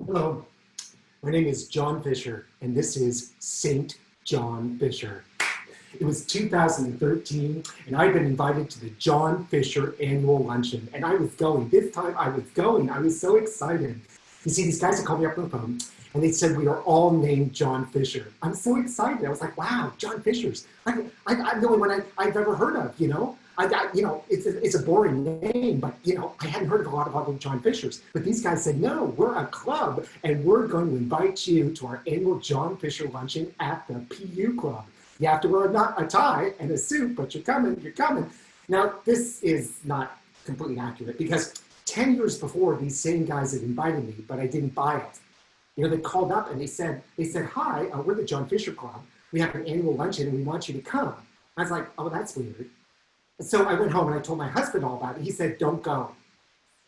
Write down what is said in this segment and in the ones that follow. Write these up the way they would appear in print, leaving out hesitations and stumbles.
Hello, my name is John Fisher, and this is Saint John Fisher. It was 2013, and I'd been invited to the John Fisher annual luncheon, and I was going. This time I was going. I was so excited. You see, these guys had called me up on the phone, and they said we are all named John Fisher. I'm so excited. I was like, wow, John Fisher's. I'm the only one I've ever heard of, you know? It's a boring name, but, I hadn't heard of a lot of other John Fishers. But these guys said, no, we're a club, and we're going to invite you to our annual John Fisher luncheon at the PU Club. You have to wear not a tie and a suit, but you're coming. Now, this is not completely accurate because 10 years before, these same guys had invited me, but I didn't buy it. They called up and they said, hi, we're the John Fisher Club. We have an annual luncheon and we want you to come. I was like, oh, that's weird. So I went home and I told my husband all about it. He said, don't go.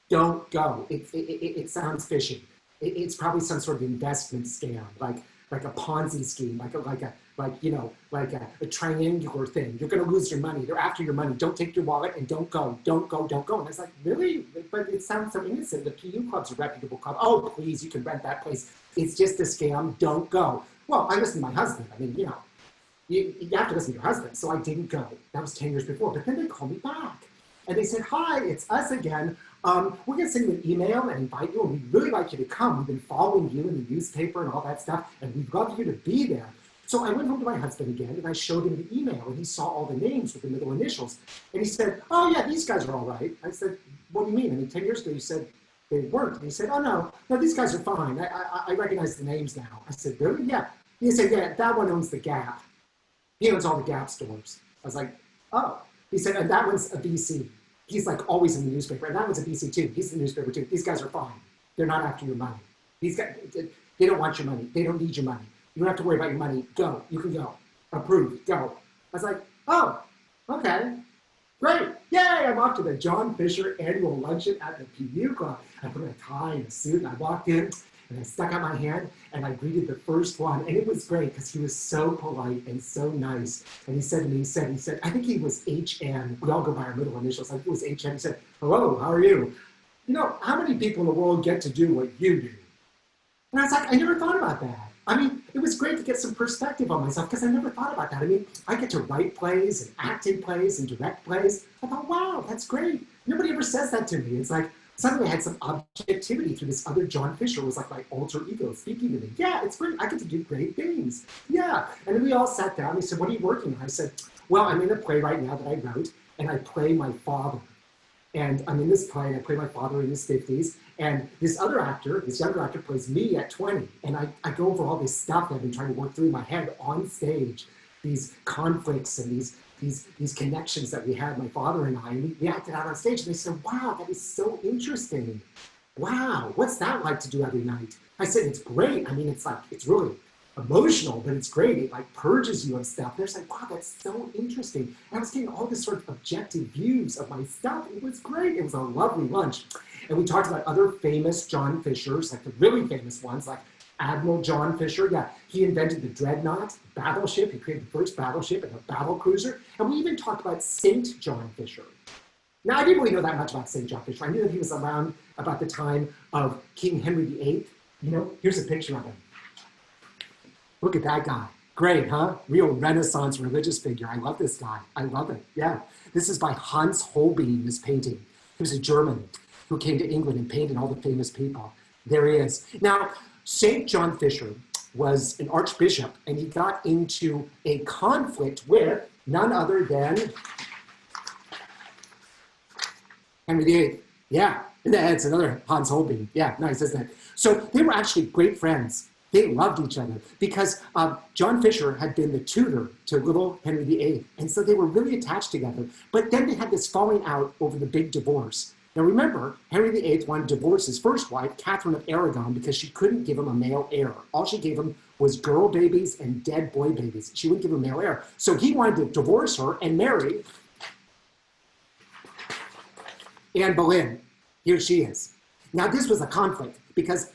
Don't go. It sounds fishy. It's probably some sort of investment scam, like a Ponzi scheme, a triangular thing. You're going to lose your money. They're after your money. Don't take your wallet and don't go. And I was like, really? But it sounds so innocent. The PU Club's a reputable club. Oh, please, you can rent that place. It's just a scam. Don't go. Well, I listened to my husband. I mean, you have to listen to your husband. So I didn't go. That was 10 years before. But then they called me back. And they said, hi, it's us again. We're going to send you an email and invite you, and we'd really like you to come. We've been following you in the newspaper and all that stuff, and we'd love you to be there. So I went home to my husband again, and I showed him the email, and he saw all the names with the middle initials. And he said, oh, yeah, these guys are all right. I said, what do you mean? I mean, 10 years ago, you said they weren't. And he said, oh, no, these guys are fine. I recognize the names now. I said, really? Yeah. He said, yeah, that one owns the Gap. He owns all the Gap stores. I was like, oh. He said, and that one's a BC. He's like always in the newspaper. And that one's a BC too. He's in the newspaper too. These guys are fine. They're not after your money. These guys, they don't want your money. They don't need your money. You don't have to worry about your money. Go. You can go. Approved. Go. I was like, oh, okay. Great. Yay. I'm off to the John Fisher annual luncheon at the PU Club. I put on a tie and a suit and I walked in and I stuck out my hand and I greeted the first one. And it was great because he was so polite and so nice. And he said to me, he said, I think he was HN. We all go by our middle initials. I think it was HN. He said, hello, how are you? How many people in the world get to do what you do? And I was like, I never thought about that. I mean, it was great to get some perspective on myself because I never thought about that. I mean, I get to write plays and act in plays and direct plays. I thought, wow, that's great. Nobody ever says that to me. It's like, suddenly I had some objectivity through this other John Fisher who was like my alter ego speaking to me. Yeah, it's great. I get to do great things. Yeah. And then we all sat down. He said, what are you working on? I said, well, I'm in a play right now that I wrote, and I play my father. And I'm in this play, and I play my father in his 50s. And this other actor, this younger actor, plays me at 20. And I go over all this stuff that I've been trying to work through in my head on stage, these conflicts and these connections that we had, my father and I, and we acted out on stage, and they said, wow, that is so interesting. Wow, what's that like to do every night? I said, it's great. I mean, it's really emotional, but it's great. It like purges you of stuff. They're like, wow, that's so interesting. And I was getting all this sort of objective views of my stuff. It was great. It was a lovely lunch. And we talked about other famous John Fishers, like the really famous ones, like Admiral John Fisher. Yeah, he invented the dreadnought battleship. He created the first battleship and a battle cruiser. And we even talked about Saint John Fisher. Now, I didn't really know that much about Saint John Fisher. I knew that he was around about the time of King Henry VIII. Here's a picture of him. Look at that guy. Great, huh? Real Renaissance religious figure. I love this guy. I love it. Yeah. This is by Hans Holbein, this painting. He was a German who came to England and painted all the famous people. There he is. Now, St. John Fisher was an archbishop, and he got into a conflict with none other than Henry VIII. Yeah, and that's another Hans Holbein. Yeah, nice, isn't it? So they were actually great friends. They loved each other because John Fisher had been the tutor to little Henry VIII, and so they were really attached together. But then they had this falling out over the big divorce. Now remember, Henry VIII wanted to divorce his first wife, Catherine of Aragon, because she couldn't give him a male heir. All she gave him was girl babies and dead boy babies. She wouldn't give him a male heir. So he wanted to divorce her and marry Anne Boleyn. Here she is. Now this was a conflict because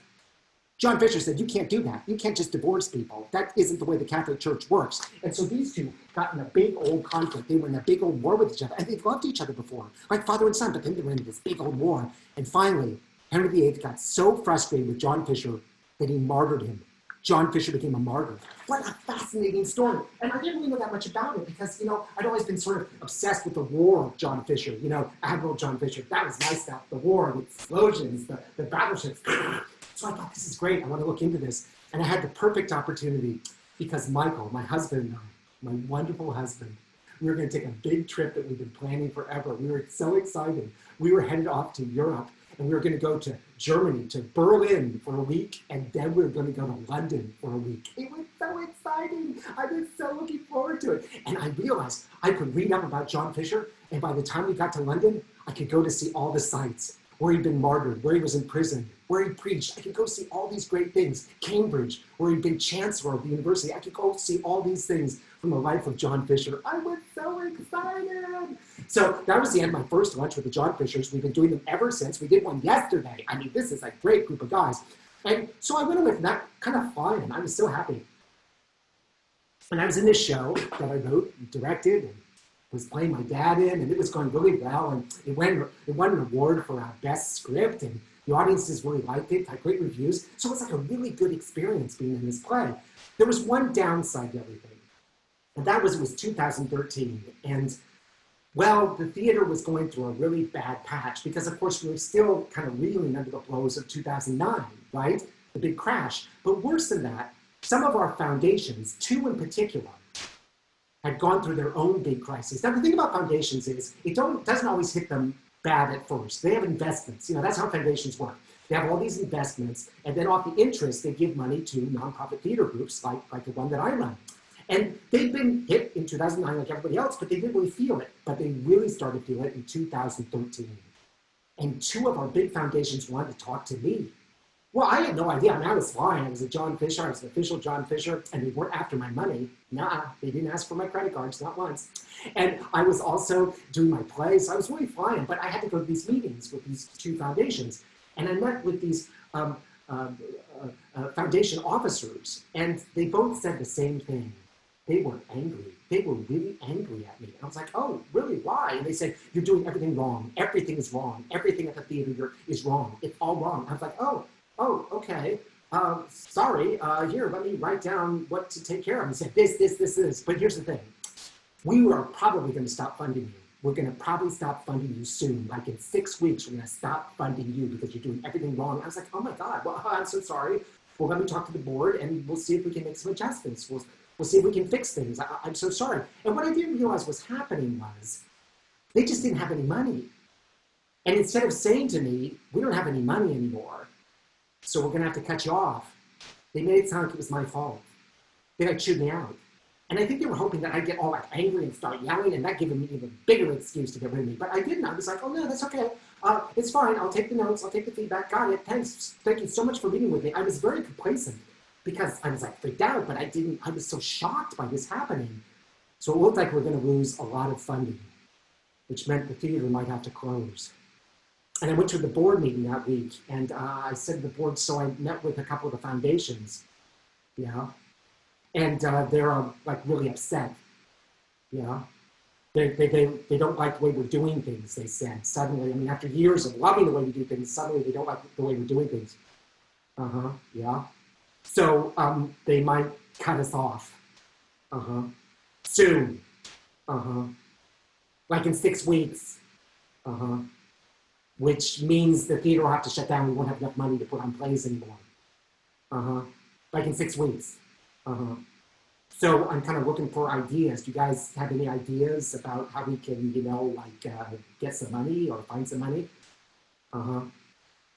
John Fisher said, you can't do that. You can't just divorce people. That isn't the way the Catholic Church works. And so these two got in a big old conflict. They were in a big old war with each other. And they've loved each other before, like father and son. But then they were in this big old war. And finally, Henry VIII got so frustrated with John Fisher that he martyred him. John Fisher became a martyr. What a fascinating story. And I didn't really know that much about it because, you know, I'd always been sort of obsessed with the war of John Fisher, you know, Admiral John Fisher. That was my stuff, the war, the explosions, the battleships. So I thought, this is great. I want to look into this. And I had the perfect opportunity because Michael, my husband and I, my wonderful husband, we were going to take a big trip that we've been planning forever. We were so excited. We were headed off to Europe. And we were going to go to Germany, to Berlin for a week, and then we were going to go to London for a week. It was so exciting. I was so looking forward to it. And I realized I could read up about John Fisher, and by the time we got to London, I could go to see all the sites, where he'd been martyred, where he was in prison, where he preached. I could go see all these great things. Cambridge, where he'd been chancellor of the university. I could go see all these things from the life of John Fisher. I was so excited. So that was the end of my first lunch with the John Fishers. We've been doing them ever since. We did one yesterday. I mean, this is a great group of guys. And so I went away from that kind of fun, and I was so happy. And I was in this show that I wrote and directed and was playing my dad in, and it was going really well. And it won an award for our best script, and the audiences really liked it, had great reviews. So it was like a really good experience being in this play. There was one downside to everything, and that was it was 2013. And well, the theater was going through a really bad patch because, of course, we were still kind of reeling under the blows of 2009, right? The big crash. But worse than that, some of our foundations, two in particular, had gone through their own big crisis. Now, the thing about foundations is it doesn't always hit them bad at first. They have investments. You know, that's how foundations work. They have all these investments, and then off the interest, they give money to nonprofit theater groups like the one that I run. And they've been hit in 2009 like everybody else, but they didn't really feel it. But they really started to feel it in 2013. And two of our big foundations wanted to talk to me. Well, I had no idea. I mean, I was flying. I was a John Fisher. I was an official John Fisher, and they weren't after my money. Nah, they didn't ask for my credit cards, not once. And I was also doing my plays. So I was really flying, but I had to go to these meetings with these two foundations. And I met with these foundation officers, and they both said the same thing. They were angry. They were really angry at me. And I was like, oh, really, why? And they said, you're doing everything wrong. Everything is wrong. Everything at the theater is wrong. It's all wrong. I was like, oh, okay. Sorry. Here, let me write down what to take care of. And said, this. But here's the thing. We are probably going to stop funding you. We're going to probably stop funding you soon. Like in 6 weeks, we're going to stop funding you because you're doing everything wrong. I was like, oh my God, well, I'm so sorry. Well, let me talk to the board and we'll see if we can make some adjustments. We'll see if we can fix things. I'm so sorry. And what I didn't realize was happening was they just didn't have any money. And instead of saying to me, we don't have any money anymore, so we're going to have to cut you off, they made it sound like it was my fault. They like chewed me out. And I think they were hoping that I'd get all like angry and start yelling, and that gave them an even bigger excuse to get rid of me. But I didn't. I was like, oh no, that's okay. It's fine. I'll take the notes. I'll take the feedback. Got it. Thanks. Thank you so much for meeting with me. I was very complacent because I was like freaked out, but I was so shocked by this happening. So it looked like we were going to lose a lot of funding, which meant the theater might have to close. And I went to the board meeting that week, and I said to the board, so I met with a couple of the foundations, and they're like really upset, They don't like the way we're doing things, they said. Suddenly, I mean, after years of loving the way we do things, suddenly they don't like the way we're doing things. So they might cut us off. Soon. Like in 6 weeks. Which means the theater will have to shut down. We won't have enough money to put on plays anymore. Like in 6 weeks. So I'm kind of looking for ideas. Do you guys have any ideas about how we can, get some money or find some money? Do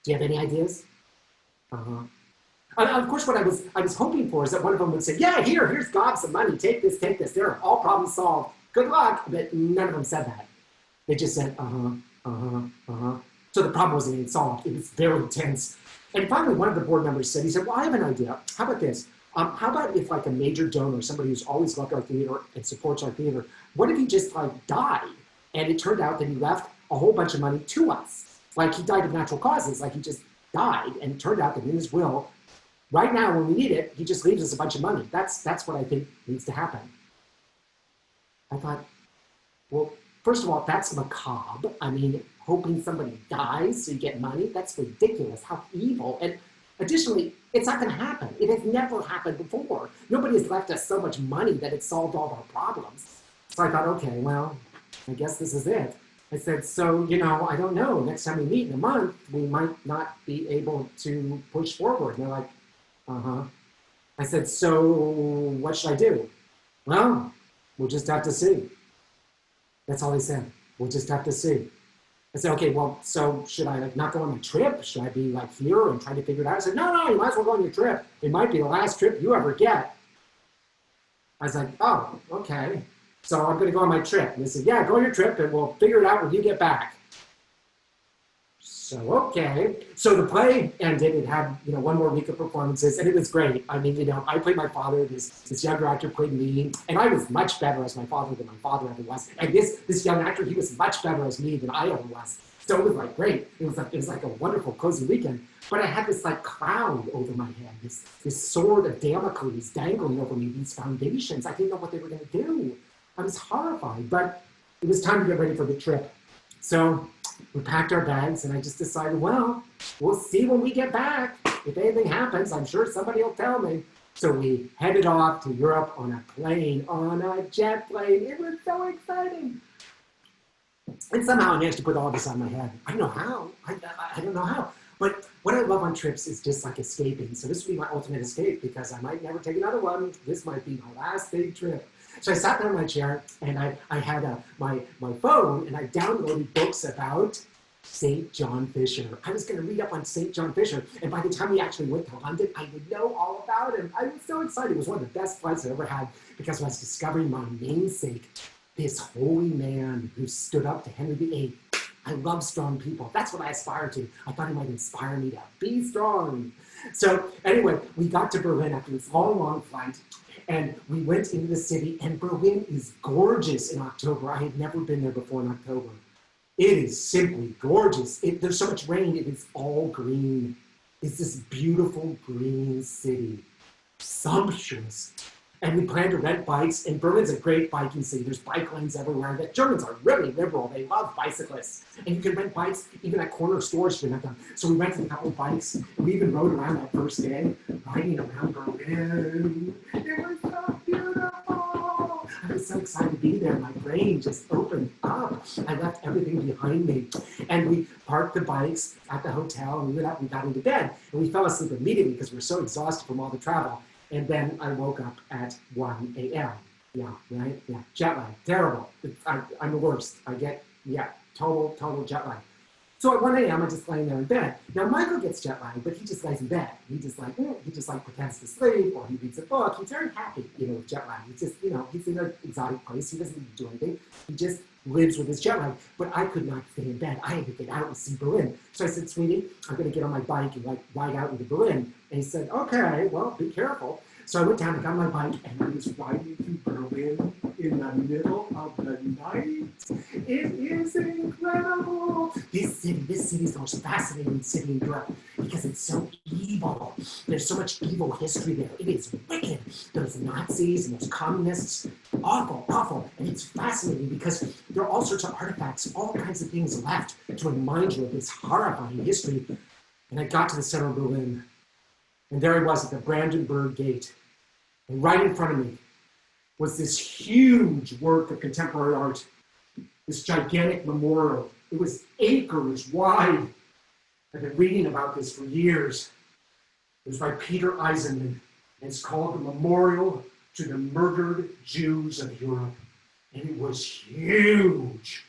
you have any ideas? Of course, what I was hoping for is that one of them would say, yeah, here's gobs some money. Take this. There, all problems solved. Good luck. But none of them said that. They just said, So the problem wasn't even solved. It was very tense. And finally, one of the board members said, he said, well, I have an idea. How about this? How about if like a major donor, somebody who's always loved our theater and supports our theater, what if he just like died? And it turned out that he left a whole bunch of money to us. Like he died of natural causes, like he just died. And it turned out that in his will, right now when we need it, he just leaves us a bunch of money. That's what I think needs to happen. I thought, well, first of all, that's macabre. I mean, hoping somebody dies so you get money, that's ridiculous. How evil. And additionally, It's not going to happen. It has never happened before. Nobody has left us so much money that it solved all our problems. So I thought, okay, well, I guess this is it. I said, so, I don't know. Next time we meet in a month, we might not be able to push forward. And they're like, uh-huh. I said, so what should I do? Well, we'll just have to see. That's all they said. We'll just have to see. I said, okay, well, so should I not go on a trip? Should I be here and try to figure it out? I said, no, you might as well go on your trip. It might be the last trip you ever get. I was like, oh, okay. So I'm going to go on my trip. And they said, yeah, go on your trip and we'll figure it out when you get back. So, okay. So the play ended. It had, one more week of performances, and it was great. I mean, I played my father, this younger actor played me, and I was much better as my father than my father ever was. And this young actor, he was much better as me than I ever was. So it was great. It was like a wonderful, cozy weekend. But I had this cloud over my head, this sword of Damocles dangling over me, these foundations. I didn't know what they were going to do. I was horrified, but it was time to get ready for the trip. So we packed our bags, and I just decided, well, we'll see when we get back. If anything happens, I'm sure somebody will tell me. So we headed off to Europe on a plane, on a jet plane. It was so exciting. And somehow I managed to put all this on my head. I don't know how. I don't know how. But what I love on trips is just escaping. So this would be my ultimate escape because I might never take another one. This might be my last big trip. So I sat there in my chair, and I had my phone, and I downloaded books about St. John Fisher. I was going to read up on St. John Fisher, and by the time we actually went to London, I would know all about him. I was so excited. It was one of the best flights I ever had because I was discovering my namesake, this holy man who stood up to Henry VIII. I love strong people. That's what I aspire to. I thought he might inspire me to be strong. So anyway, we got to Berlin after this long flight. And we went into the city, and Berlin is gorgeous in October. I had never been there before in October. It is simply gorgeous. There's so much rain, it is all green. It's this beautiful green city, sumptuous. And we planned to rent bikes, and Berlin's a great biking city. There's bike lanes everywhere. The Germans are really liberal. They love bicyclists. And you can rent bikes even at corner stores. You can rent them. So we rented a couple of bikes. And we even rode around that first day, riding around Berlin. It was so beautiful. I was so excited to be there. My brain just opened up. I left everything behind me. And we parked the bikes at the hotel, and we went up and got into bed. And we fell asleep immediately because we were so exhausted from all the travel. And then I woke up at 1 a.m. Yeah, right? Yeah, jet lag, terrible. I'm the worst. I get, total jet lag. So at 1 a.m., I'm just laying there in bed. Now, Michael gets jet lag, but he just lays in bed. He just pretends to sleep, or he reads a book. He's very happy, with jet lag. He's just, he's in an exotic place. He doesn't do anything. He just lives with his jet lag. But I could not stay in bed. I had to get out and see Berlin. So I said, sweetie, I'm going to get on my bike and ride out into Berlin. And he said, okay, well, be careful. So I went down and got my bike, and I was riding through Berlin in the middle of the night. It is incredible. This city is the most fascinating city in Europe because it's so evil. There's so much evil history there. It is wicked. There's Nazis and there's communists. Awful. And it's fascinating because there are all sorts of artifacts, all kinds of things left to remind you of this horrifying history. And I got to the center of Berlin. And there he was at the Brandenburg Gate. And right in front of me was this huge work of contemporary art, this gigantic memorial. It was acres wide. I've been reading about this for years. It was by Peter Eisenman, and it's called The Memorial to the Murdered Jews of Europe. And it was huge.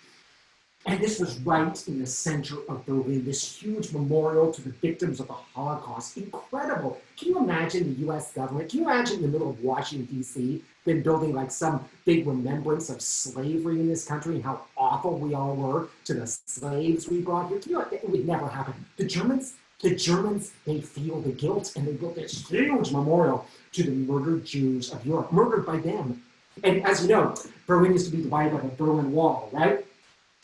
And this was right in the center of Berlin, this huge memorial to the victims of the Holocaust. Incredible. Can you imagine the US government? Can you imagine in the middle of Washington, D.C., been building some big remembrance of slavery in this country and how awful we all were to the slaves we brought here? It would never happen. The Germans, they feel the guilt, and they built this huge memorial to the murdered Jews of Europe, murdered by them. And as you know, Berlin used to be divided by the Berlin Wall, right?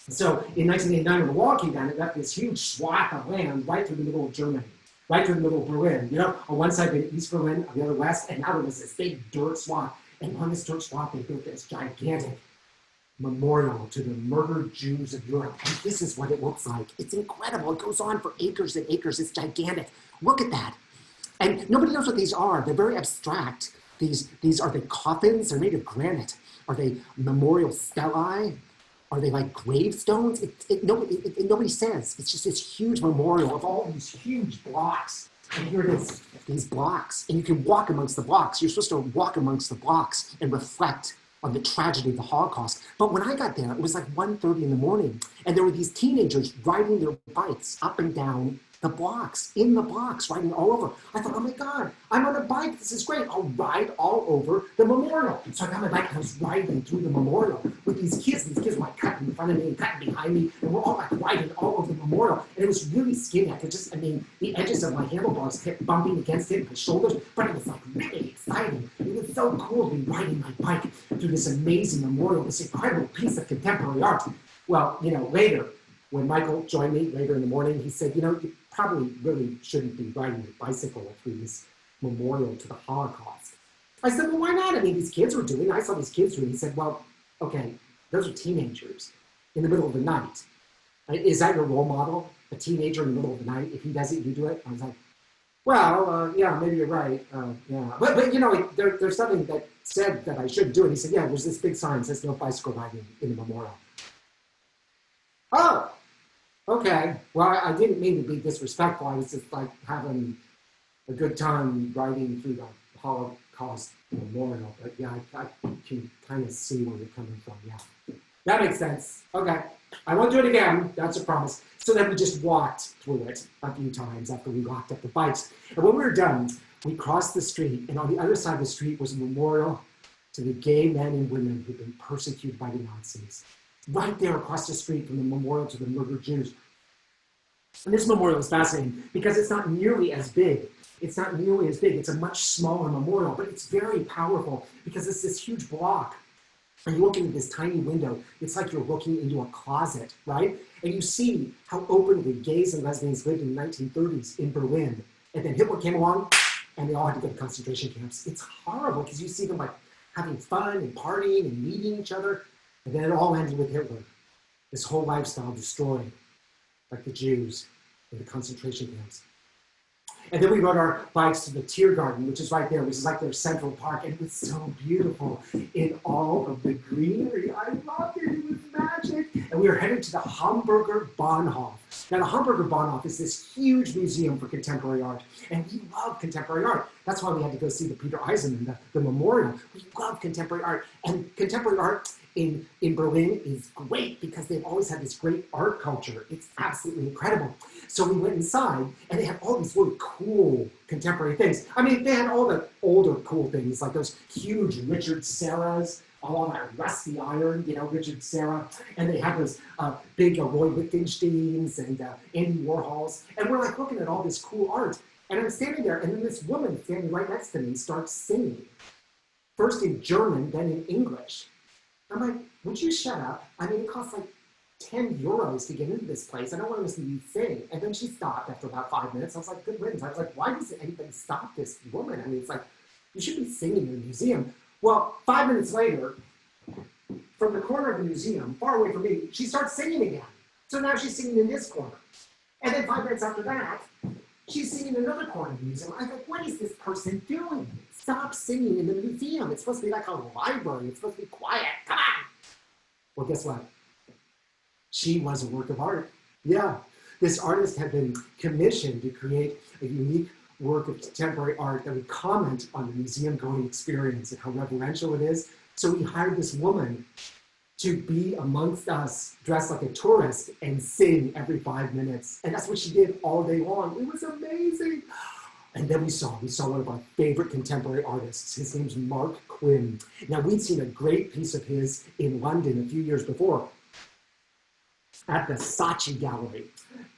So in 1989, when the wall came down, it left this huge swath of land right through the middle of Germany, right through the middle of Berlin. On one side, East Berlin, on the other, West, and now there was this big dirt swath. And on this dirt swath, they built this gigantic memorial to the murdered Jews of Europe. And this is what it looks like. It's incredible. It goes on for acres and acres. It's gigantic. Look at that. And nobody knows what these are. They're very abstract. These are they coffins? They're made of granite. Are they memorial stelae? Are they like gravestones? Nobody says. It's just this huge memorial of all these huge blocks. And here it is, these blocks. And you can walk amongst the blocks. You're supposed to walk amongst the blocks and reflect on the tragedy of the Holocaust. But when I got there, it was like 1:30 in the morning. And there were these teenagers riding their bikes up and down the blocks, in the blocks, riding all over. I thought, oh my God, I'm on a bike. This is great. I'll ride all over the memorial. So I got my bike and I was riding through the memorial with these kids. These kids were like cutting in front of me and cutting behind me. And we're all like riding all over the memorial. And it was really skinny. I could just, the edges of my handlebars kept bumping against it, my shoulders, but it was like really exciting. It was so cool to be riding my bike through this amazing memorial, this incredible piece of contemporary art. Well, later, when Michael joined me later in the morning, he said, you probably really shouldn't be riding your bicycle through this memorial to the Holocaust. I said, well, why not? These kids were doing it. I saw these kids doing it. He said, well, okay, those are teenagers in the middle of the night. Is that your role model? A teenager in the middle of the night? If he does it, you do it? I was like, well, yeah, maybe you're right. Yeah. But there's something that said that I shouldn't do it. He said, yeah, there's this big sign that says no bicycle riding in the memorial. Oh, okay. Well, I didn't mean to be disrespectful. I was just like having a good time riding through the Holocaust Memorial. But yeah, I can kind of see where you're coming from. Yeah, that makes sense. Okay. I won't do it again. That's a promise. So then we just walked through it a few times after we locked up the bikes. And when we were done, we crossed the street, and on the other side of the street was a memorial to the gay men and women who'd been persecuted by the Nazis. Right there across the street from the memorial to the murdered Jews. And this memorial is fascinating because it's not nearly as big. It's not nearly as big. It's a much smaller memorial, but it's very powerful because it's this huge block. And you look into this tiny window, it's like you're looking into a closet, right? And you see how openly gays and lesbians lived in the 1930s in Berlin. And then Hitler came along and they all had to go to concentration camps. It's horrible because you see them like having fun and partying and meeting each other. And then it all ended with Hitler. This whole lifestyle destroyed, like the Jews in the concentration camps. And then we rode our bikes to the Tiergarten, which is right there, which is like their central park. And it was so beautiful in all of the greenery. I loved it. It was magic. And we were headed to the Hamburger Bahnhof. Now, the Hamburger Bahnhof is this huge museum for contemporary art. And we love contemporary art. That's why we had to go see the Peter Eisenman, the memorial. We love contemporary art. And contemporary art in Berlin is great because they've always had this great art culture. It's absolutely incredible. So we went inside and they had all these really cool contemporary things. They had all the older cool things, like those huge Richard Serras, all that rusty iron, Richard Serra. And they had those big Roy Lichtensteins and Andy Warhols. And we're like looking at all this cool art. And I'm standing there, and then this woman standing right next to me starts singing. First in German, then in English. I'm like, would you shut up? It costs like 10 euros to get into this place. I don't want to listen to you sing. And then she stopped after about 5 minutes. I was like, good riddance. I was like, why does anybody stop this woman? It's like, you should be singing in a museum. Well, 5 minutes later, from the corner of the museum, far away from me, she starts singing again. So now she's singing in this corner. And then 5 minutes after that, she's singing in another corner of the museum. I'm like, what is this person doing? Stop singing in the museum. It's supposed to be like a library. It's supposed to be quiet. Come on. Well, guess what? She was a work of art. Yeah. This artist had been commissioned to create a unique work of contemporary art that would comment on the museum-going experience and how reverential it is. So we hired this woman to be amongst us, dressed like a tourist, and sing every 5 minutes. And that's what she did all day long. It was amazing. And then we saw one of our favorite contemporary artists. His name's Mark Quinn. Now, we'd seen a great piece of his in London a few years before at the Saatchi Gallery.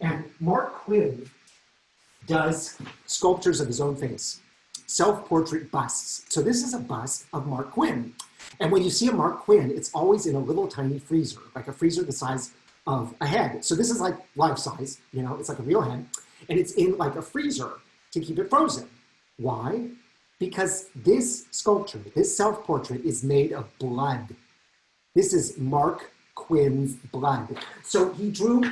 And Mark Quinn does sculptures of his own face, self-portrait busts. So this is a bust of Mark Quinn. And when you see a Mark Quinn, it's always in a little tiny freezer, like a freezer the size of a head. So this is like life size, it's like a real head. And it's in like a freezer to keep it frozen. Why? Because this sculpture, this self-portrait is made of blood. This is Mark Quinn's blood. So he drew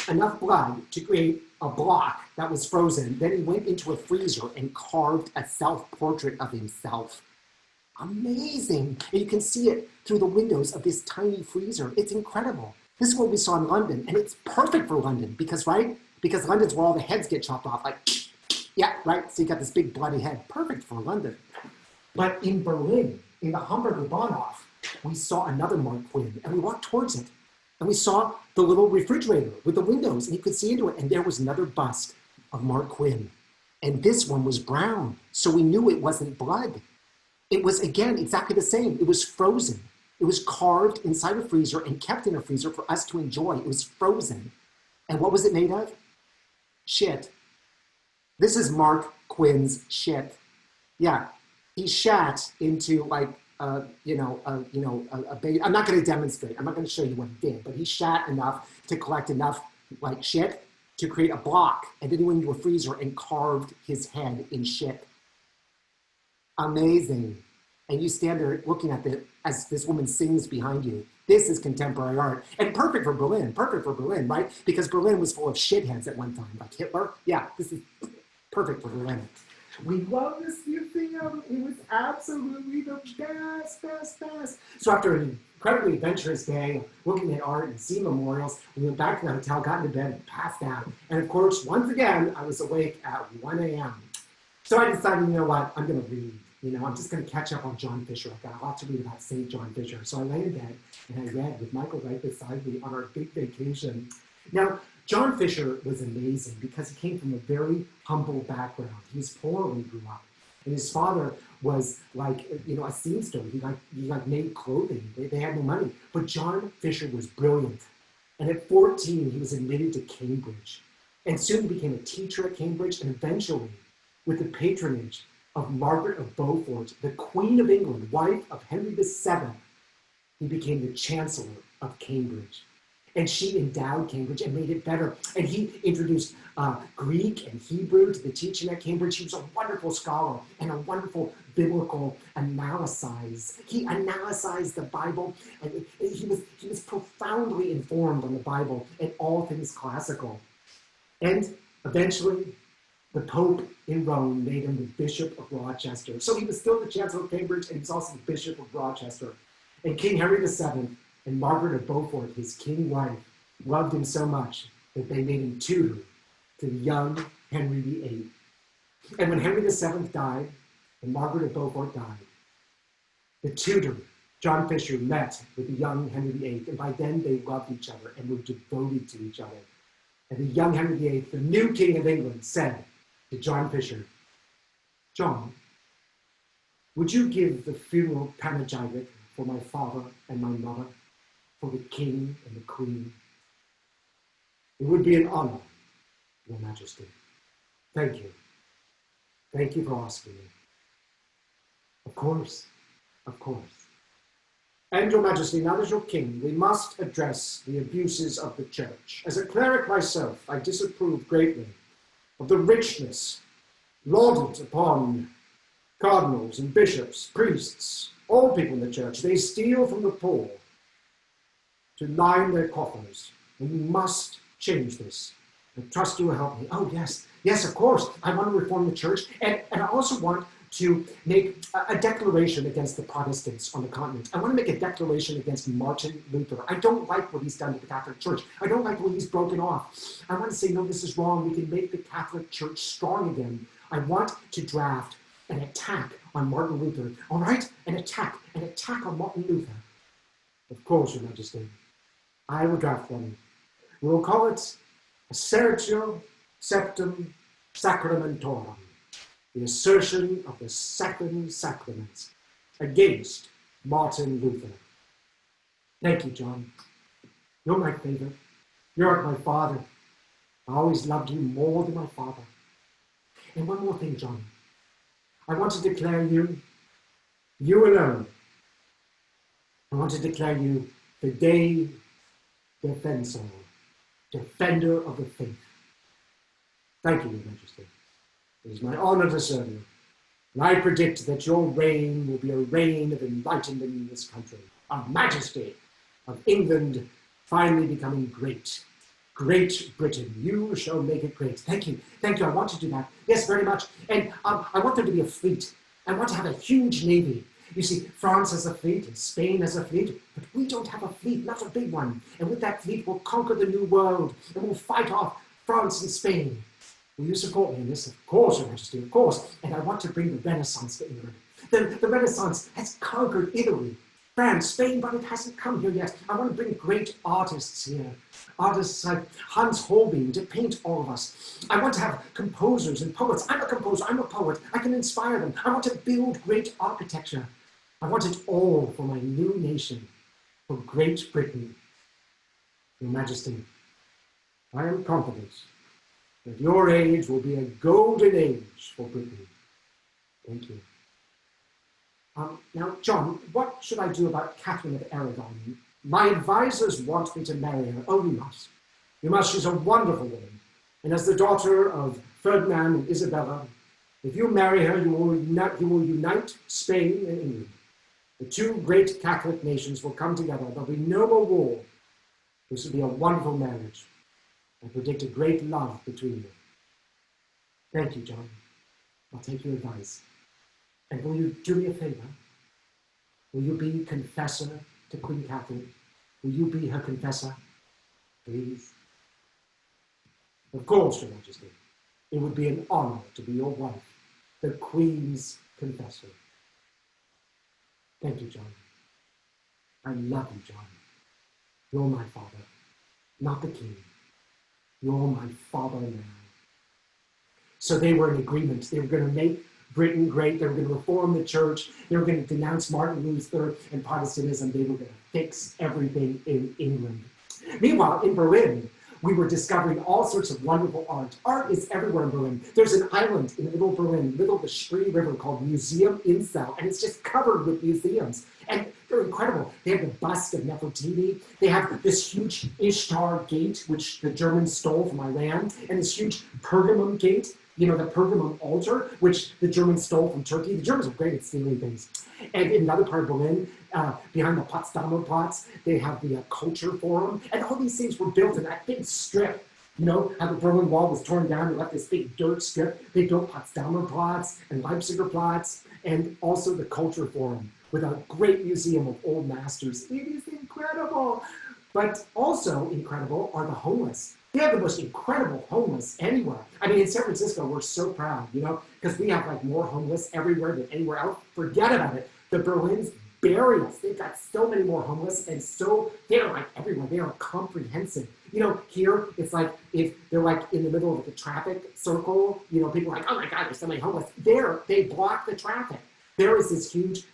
enough blood to create a block that was frozen. Then he went into a freezer and carved a self-portrait of himself. Amazing. And you can see it through the windows of this tiny freezer. It's incredible. This is what we saw in London, and it's perfect for London because, right? Because London's where all the heads get chopped off, like, yeah, right? So you got this big bloody head. Perfect for London. But in Berlin, in the Hamburger Bahnhof, we saw another Mark Quinn, and we walked towards it. And we saw the little refrigerator with the windows, and you could see into it, and there was another bust of Mark Quinn. And this one was brown, so we knew it wasn't blood. It was, again, exactly the same. It was frozen. It was carved inside a freezer and kept in a freezer for us to enjoy. It was frozen. And what was it made of? Shit. This is Mark Quinn's shit. Yeah, he shat into like, a baby. I'm not going to demonstrate. I'm not going to show you what he did, but he shat enough to collect enough like shit to create a block. And then he went into a freezer and carved his head in shit. Amazing. And you stand there looking at it as this woman sings behind you. This is contemporary art. And perfect for Berlin, right? Because Berlin was full of shitheads at one time, like Hitler. Yeah, this is perfect for Berlin. We love this museum. It was absolutely the best. So after an incredibly adventurous day, looking at art and seeing memorials, we went back to the hotel, got into bed, and passed out. And of course, once again, I was awake at 1 a.m. So I decided, you know what, I'm going to read. I'm just going to catch up on John Fisher. I've got a lot to read about St. John Fisher. So I lay in bed and I read with Michael right beside me on our big vacation. Now, John Fisher was amazing because he came from a very humble background. He was poor when he grew up. And his father was like, a seamster. He made clothing. They had no money. But John Fisher was brilliant. And at 14, he was admitted to Cambridge. And soon became a teacher at Cambridge and eventually, with the patronage of Margaret of Beaufort, the Queen of England, wife of Henry VII, he became the Chancellor of Cambridge. And she endowed Cambridge and made it better. And he introduced Greek and Hebrew to the teaching at Cambridge. He was a wonderful scholar and a wonderful biblical analysis. He analyzed the Bible, and he was profoundly informed on the Bible and all things classical. And eventually, the Pope in Rome made him the Bishop of Rochester. So he was still the Chancellor of Cambridge, and he was also the Bishop of Rochester. And King Henry VII and Margaret of Beaufort, his king wife, loved him so much that they made him tutor to the young Henry VIII. And when Henry VII died and Margaret of Beaufort died, the tutor, John Fisher, met with the young Henry VIII, and by then they loved each other and were devoted to each other. And the young Henry VIII, the new King of England, said to John Fisher, "John, would you give the funeral panegyric for my father and my mother, for the king and the queen? It would be an honor, Your Majesty. Thank you. Thank you for asking me." Of course. "And Your Majesty, now as your king, we must address the abuses of the church. As a cleric myself, I disapprove greatly of the richness lauded upon cardinals and bishops, priests, all people in the church. They steal from the poor to line their coffers. And we must change this. I trust you will help me." Oh, yes, of course. I want to reform the church. And I also want to make a declaration against the Protestants on the continent. I want to make a declaration against Martin Luther. I don't like what he's done to the Catholic Church. I don't like what he's broken off. I want to say, no, this is wrong. We can make the Catholic Church strong again. I want to draft an attack on Martin Luther. All right? An attack on Martin Luther. Of course, Your Majesty. I will draft one. We will call it Assertio Septem Sacramentorum, the assertion of the second sacraments against Martin Luther. Thank you, John. You're my favorite. You're like my father. I always loved you more than my father. And one more thing, John. I want to declare you alone. I want to declare you the Dei Defensor, defender of the faith. Thank you, Your Majesty. It is my honor to serve you. And I predict that your reign will be a reign of enlightenment in this country, a majesty of England finally becoming great Great Britain, you shall make it great. Thank you. Thank you. I want to do that. Yes, very much. And I want there to be a fleet. I want to have a huge navy. You see, France has a fleet and Spain has a fleet, but we don't have a fleet, not a big one. And with that fleet, we'll conquer the New World and we'll fight off France and Spain. Will you support me in this? Of course, Your Majesty, of course. And I want to bring the Renaissance to England. The Renaissance has conquered Italy, France, Spain, but it hasn't come here yet. I want to bring great artists here. Artists like Hans Holbein to paint all of us. I want to have composers and poets. I'm a composer, I'm a poet. I can inspire them. I want to build great architecture. I want it all for my new nation, for Great Britain. Your Majesty, I am confident that your age will be a golden age for Britain. Thank you. Now, John, what should I do about Catherine of Aragon? My advisors want me to marry her. Oh, you must. You must. She's a wonderful woman. And as the daughter of Ferdinand and Isabella, if you marry her, you will unite Spain and England. The two great Catholic nations will come together. There'll be no more war. This will be a wonderful marriage. I predict a great love between you. Thank you, John. I'll take your advice. And will you do me a favor? Will you be confessor to Queen Catherine? Will you be her confessor? Please. Of course, Your Majesty. It would be an honor to be your wife, the Queen's confessor. Thank you, John. I love you, John. You're my father, not the king. You're my father now. So they were in agreement. They were going to make Britain great. They were going to reform the church. They were going to denounce Martin Luther and Protestantism. They were going to fix everything in England. Meanwhile, in Berlin, we were discovering all sorts of wonderful art. Art is everywhere in Berlin. There's an island in the middle of Berlin, middle of the Spree River, called Museum Insel, and it's just covered with museums. And they're incredible. They have the bust of Nefertiti. They have this huge Ishtar gate, which the Germans stole from Iran, and this huge Pergamum gate, you know, the Pergamum altar, which the Germans stole from Turkey. The Germans are great at stealing things. And in another part of Berlin, behind the Potsdamer Platz, they have the Culture Forum. And all these things were built in that big strip. You know, how the Berlin Wall was torn down and left this big dirt strip. They built Potsdamer Platz and Leipziger Platz, and also the Culture Forum with a great museum of old masters. It is incredible. But also incredible are the homeless. We have the most incredible homeless anywhere. I mean, in San Francisco, we're so proud, you know, because we have like more homeless everywhere than anywhere else. Forget about it. The Berlin's bury us. They've got so many more homeless, and so they're like everywhere. They are comprehensive. You know, here it's like if they're like in the middle of the traffic circle, you know, people are like, oh my God, there's so many homeless. There, they block the traffic. There is this huge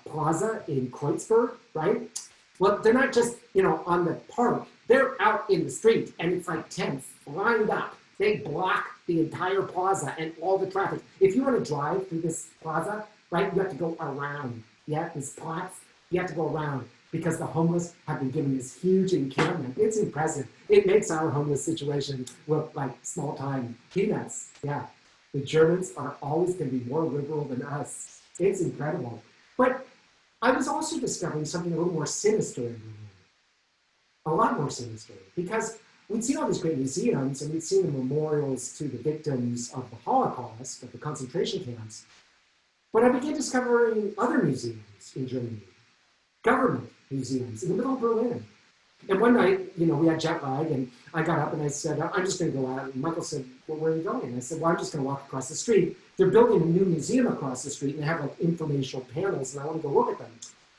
plaza in Kreuzberg, right? Well, they're not just, you know, on the park. They're out in the street, and it's like tents lined up. They block the entire plaza and all the traffic. If you want to drive through this plaza, right, you have to go around. Yeah, this Platz, you have to go around because the homeless have been given this huge encampment. It's impressive. It makes our homeless situation look like small-time peanuts. Yeah, the Germans are always going to be more liberal than us. It's incredible. But I was also discovering something a little more sinister in Berlin. A lot more sinister, because we'd seen all these great museums and we'd seen the memorials to the victims of the Holocaust, of the concentration camps. But I began discovering other museums in Germany, government museums in the middle of Berlin. And one night, you know, we had jet lag, and I got up and I said, I'm just going to go out. And Michael said, well, where are you going? And I said, well, I'm just going to walk across the street. They're building a new museum across the street, and they have like informational panels, and I want to go look at them.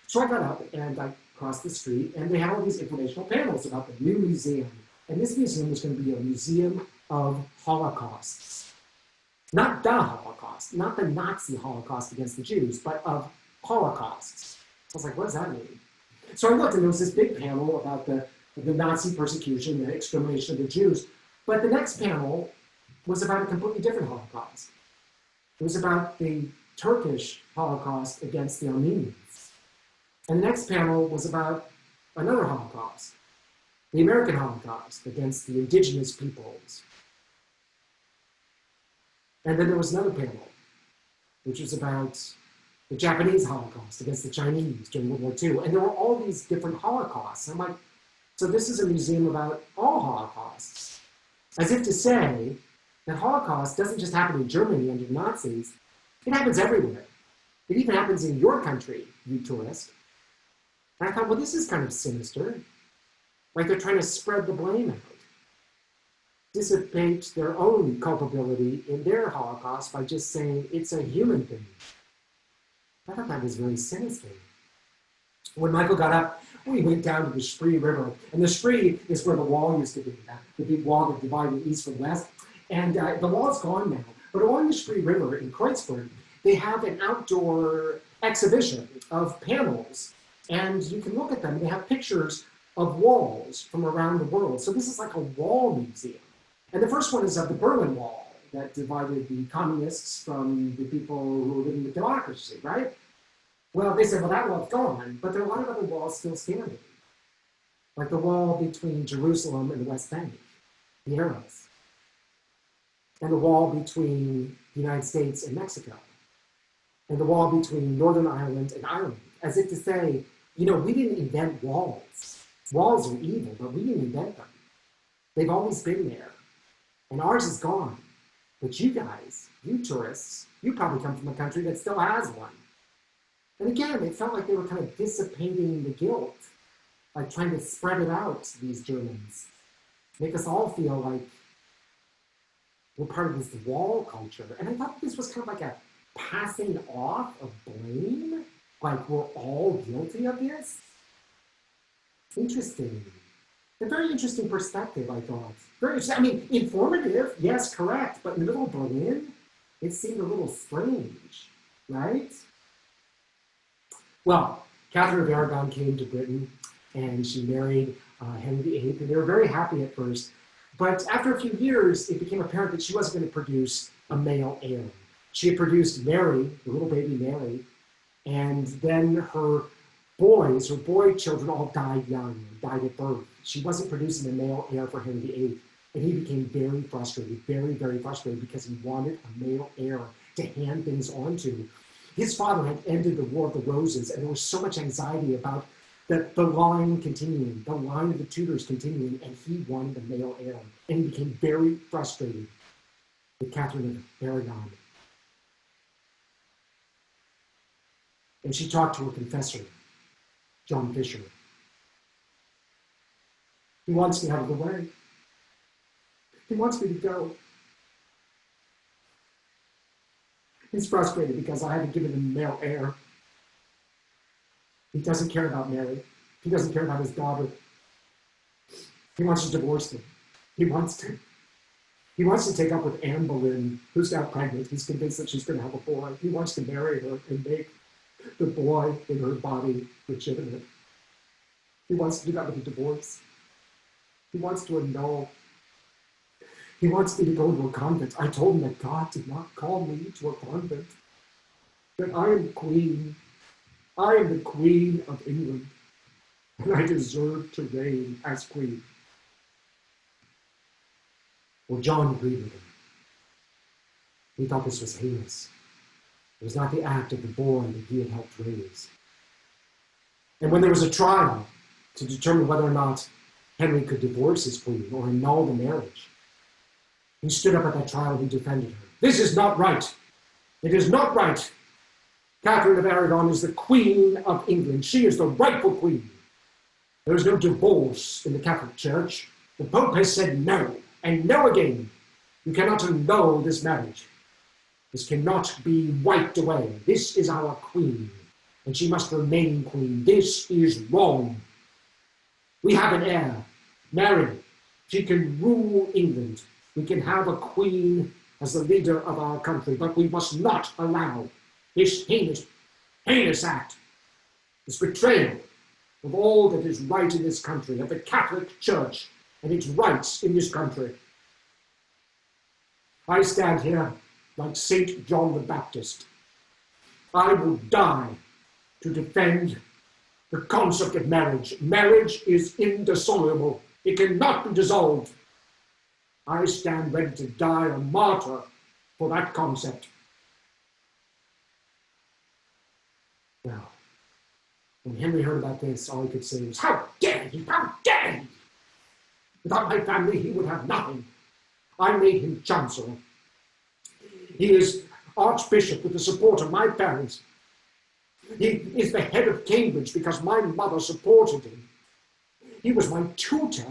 So I got up and I crossed the street, and they had all these informational panels about the new museum. And this museum was going to be a museum of Holocausts. Not the Holocaust, not the Nazi Holocaust against the Jews, but of Holocausts. I was like, what does that mean? So I looked, and there was this big panel about the Nazi persecution, the extermination of the Jews. But the next panel was about a completely different Holocaust. It was about the Turkish Holocaust against the Armenians. And the next panel was about another Holocaust, the American Holocaust against the indigenous peoples. And then there was another panel, which was about the Japanese Holocaust against the Chinese during World War II. And there were all these different Holocausts. I'm like, so this is a museum about all Holocausts. Holocausts, as if to say that Holocaust doesn't just happen in Germany under the Nazis, it happens everywhere. It even happens in your country, you tourist. And I thought, well, this is kind of sinister. Like they're trying to spread the blame out, dissipate their own culpability in their Holocaust by just saying it's a human thing. I thought that was very sinister. When Michael got up, we went down to the Spree River. And the Spree is where the wall used to be, the big wall that divided east from west. And the wall's gone now. But along the Spree River in Kreuzberg, they have an outdoor exhibition of panels. And you can look at them. They have pictures of walls from around the world. So this is like a wall museum. And the first one is of the Berlin Wall that divided the communists from the people who were living with democracy, right? Well, they said, well, that wall's gone, but there are a lot of other walls still standing. Like the wall between Jerusalem and the West Bank, the Arabs. And the wall between the United States and Mexico. And the wall between Northern Ireland and Ireland. As if to say, you know, we didn't invent walls. Walls are evil, but we didn't invent them. They've always been there. And ours is gone. But you guys, you tourists, you probably come from a country that still has one. And again, it felt like they were kind of dissipating the guilt, like trying to spread it out, these Germans. Make us all feel like we're part of this wall culture. And I thought this was kind of like a passing off of blame, like we're all guilty of this. Interesting. A very interesting perspective, I thought. Very interesting. I mean, informative, yes, correct, but in the middle of Berlin, it seemed a little strange, right? Well, Catherine of Aragon came to Britain, and she married Henry VIII, and they were very happy at first. But after a few years, it became apparent that she wasn't going to produce a male heir. She had produced Mary, the little baby Mary, and then her boy children all died young, died at birth. She wasn't producing a male heir for Henry VIII, and he became very frustrated, very, very frustrated, because he wanted a male heir to hand things on to. His father had ended the War of the Roses, and there was so much anxiety about the line continuing, the line of the Tudors continuing, and he wanted a male heir. And he became very frustrated with Catherine of Aragon. And she talked to her confessor, John Fisher. He wants me out of the way. He wants me to go. He's frustrated because I haven't given him male heir. He doesn't care about Mary. He doesn't care about his daughter. He wants to divorce them. He wants to take up with Anne Boleyn, who's now pregnant. He's convinced that she's going to have a boy. He wants to marry her and make the boy in her body legitimate. He wants to do that with a divorce. He wants to annul. He wants me to go to a convent. I told him that God did not call me to a convent. That I am queen. I am the queen of England. And I deserve to reign as queen. Well, John agreed with him. He thought this was heinous. It was not the act of the boy that he had helped raise. And when there was a trial to determine whether or not Henry could divorce his queen or annul the marriage, he stood up at that trial and he defended her. This is not right. It is not right. Catherine of Aragon is the Queen of England. She is the rightful queen. There is no divorce in the Catholic Church. The Pope has said no, and no again. You cannot annul this marriage. This cannot be wiped away. This is our queen, and she must remain queen. This is wrong. We have an heir, Mary. She can rule England. We can have a queen as the leader of our country, but we must not allow this heinous act, this betrayal of all that is right in this country, of the Catholic Church and its rights in this country. I stand here like St. John the Baptist. I will die to defend the concept of marriage. Marriage is indissoluble. It cannot be dissolved. I stand ready to die a martyr for that concept. Well, when Henry heard about this, all he could say was, "How dare you! How dare you!" Without my family, he would have nothing. I made him chancellor. He is archbishop with the support of my parents. He is the head of Cambridge because my mother supported him. He was my tutor.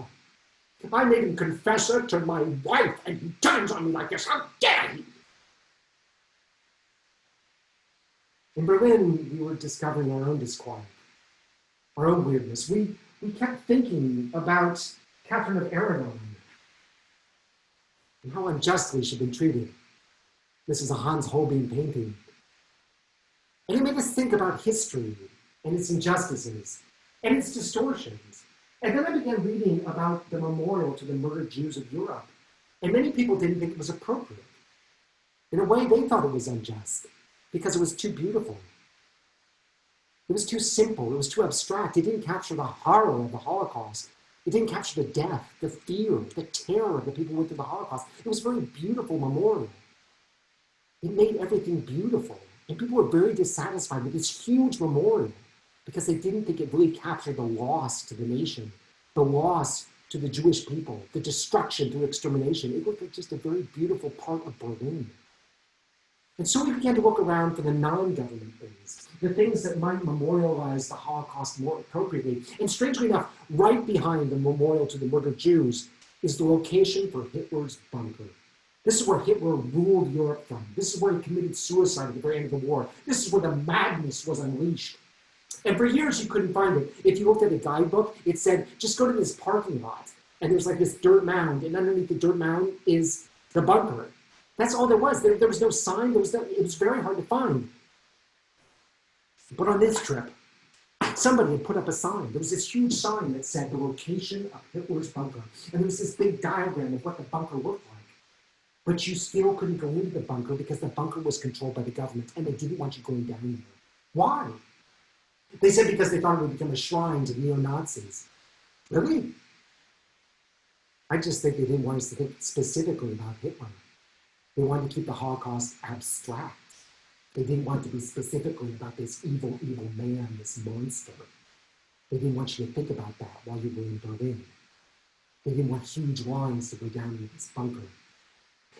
I made him confessor to my wife, and he turns on me like this. How dare he? In Berlin, we were discovering our own disquiet, our own weirdness. We kept thinking about Catherine of Aragon and how unjustly she'd been treated. This is a Hans Holbein painting. And it made us think about history and its injustices and its distortions. And then I began reading about the memorial to the murdered Jews of Europe. And many people didn't think it was appropriate. In a way, they thought it was unjust because it was too beautiful. It was too simple. It was too abstract. It didn't capture the horror of the Holocaust. It didn't capture the death, the fear, the terror of the people who went through the Holocaust. It was a very beautiful memorial. It made everything beautiful. And people were very dissatisfied with this huge memorial because they didn't think it really captured the loss to the nation, the loss to the Jewish people, the destruction through extermination. It looked like just a very beautiful part of Berlin. And so we began to look around for the non-government things, the things that might memorialize the Holocaust more appropriately. And strangely enough, right behind the memorial to the murdered Jews is the location for Hitler's bunker. This is where Hitler ruled Europe from. This is where he committed suicide at the very end of the war. This is where the madness was unleashed. And for years, you couldn't find it. If you looked at a guidebook, it said, just go to this parking lot. And there's like this dirt mound, and underneath the dirt mound is the bunker. That's all there was. There was no sign. It was very hard to find. But on this trip, somebody had put up a sign. There was this huge sign that said the location of Hitler's bunker. And there was this big diagram of what the bunker looked like. But you still couldn't go into the bunker because the bunker was controlled by the government, and they didn't want you going down there. Why? They said because they thought it would become a shrine to neo-Nazis. Really? I just think they didn't want us to think specifically about Hitler. They wanted to keep the Holocaust abstract. They didn't want to be specifically about this evil, evil man, this monster. They didn't want you to think about that while you were in Berlin. They didn't want huge lines to go down into this bunker.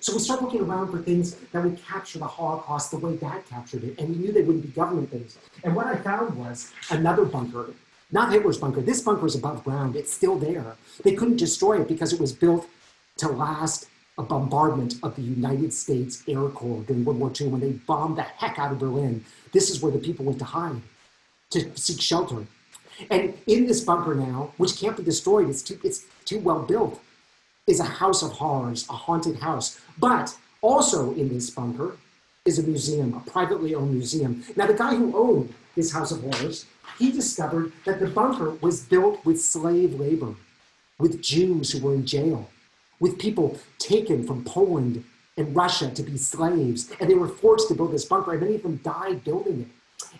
So we started looking around for things that would capture the Holocaust the way that captured it, and we knew they wouldn't be government things. And what I found was another bunker, not Hitler's bunker. This bunker is above ground. It's still there. They couldn't destroy it because it was built to last a bombardment of the United States Air Corps during World War II when they bombed the heck out of Berlin. This is where the people went to hide, to seek shelter. And in this bunker now, which can't be destroyed, it's too well built, is a house of horrors, a haunted house. But also in this bunker is a museum, a privately owned museum. Now, the guy who owned this house of horrors, he discovered that the bunker was built with slave labor, with Jews who were in jail, with people taken from Poland and Russia to be slaves. And they were forced to build this bunker, and many of them died building it.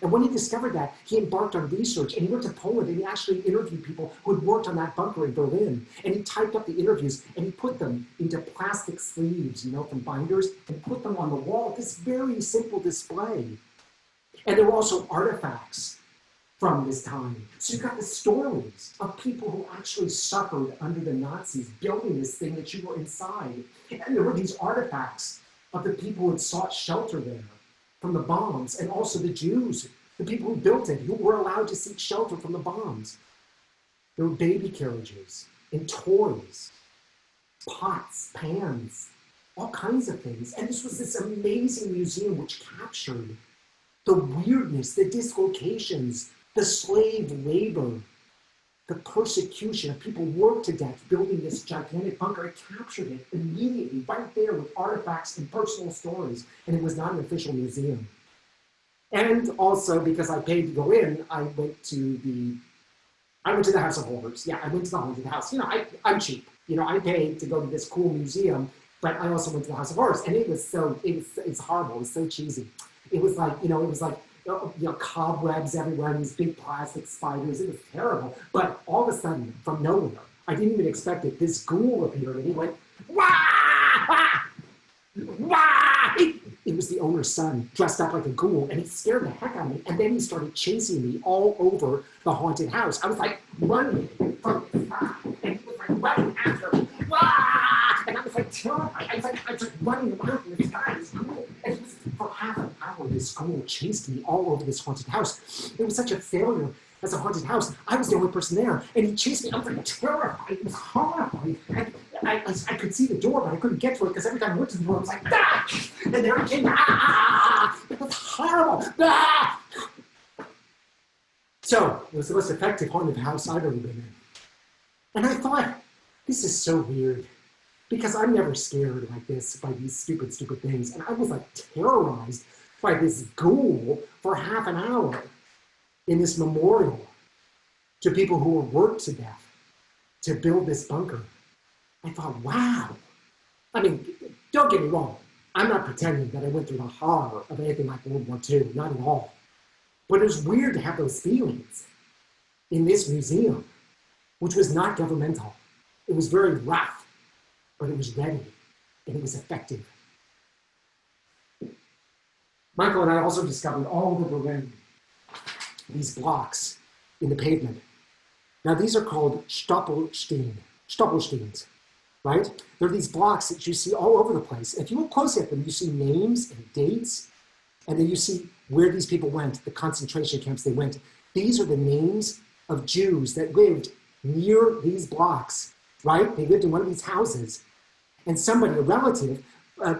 And when he discovered that, he embarked on research, and he went to Poland, and he actually interviewed people who had worked on that bunker in Berlin. And he typed up the interviews, and he put them into plastic sleeves, from binders, and put them on the wall. This very simple display. And there were also artifacts from this time. So you've got the stories of people who actually suffered under the Nazis building this thing that you were inside. And there were these artifacts of the people who had sought shelter there from the bombs, and also the Jews, the people who built it, who were allowed to seek shelter from the bombs. There were baby carriages and toys, pots, pans, all kinds of things. And this was this amazing museum which captured the weirdness, the dislocations, the slave labor, the persecution of people worked to death building this gigantic bunker. It captured it immediately right there with artifacts and personal stories. And it was not an official museum. And also because I paid to go in, I went to the House of Horrors. Yeah, I went to the haunted house. I'm cheap. I paid to go to this cool museum, but I also went to the House of Horrors. And it's horrible. It was so cheesy. It was like, cobwebs everywhere and these big plastic spiders. It was terrible. But all of a sudden, from nowhere, I didn't even expect it, this ghoul appeared and he went, wah! Wah! It was the owner's son dressed up like a ghoul, and he scared the heck out of me. And then he started chasing me all over the haunted house. I was like running from this guy, and he was like running after me. Wah! And I was like terrified. I was like running around in this guy's school. And it was, for half an hour, this school chased me all over this haunted house. It was such a failure as a haunted house. I was the only person there, and he chased me. I was like terrified. It was horrifying. I could see the door, but I couldn't get to it because every time I went to the door, I was like, ah! And there it came. Ah! It was horrible. Ah! So it was the most effective haunted house I've ever been in. And I thought, this is so weird, because I'm never scared like this by these stupid, stupid things. And I was like terrorized by this ghoul for half an hour in this memorial to people who were worked to death to build this bunker. I thought, wow. I mean, don't get me wrong. I'm not pretending that I went through the horror of anything like World War II, not at all. But it was weird to have those feelings in this museum, which was not governmental. It was very rough, but it was ready, and it was effective. Michael and I also discovered all over Berlin these blocks in the pavement. Now, these are called Stoppelsteins, right? They're these blocks that you see all over the place. If you look closely at them, you see names and dates, and then you see where these people went, the concentration camps they went. These are the names of Jews that lived near these blocks, right? They lived in one of these houses, and somebody, a relative,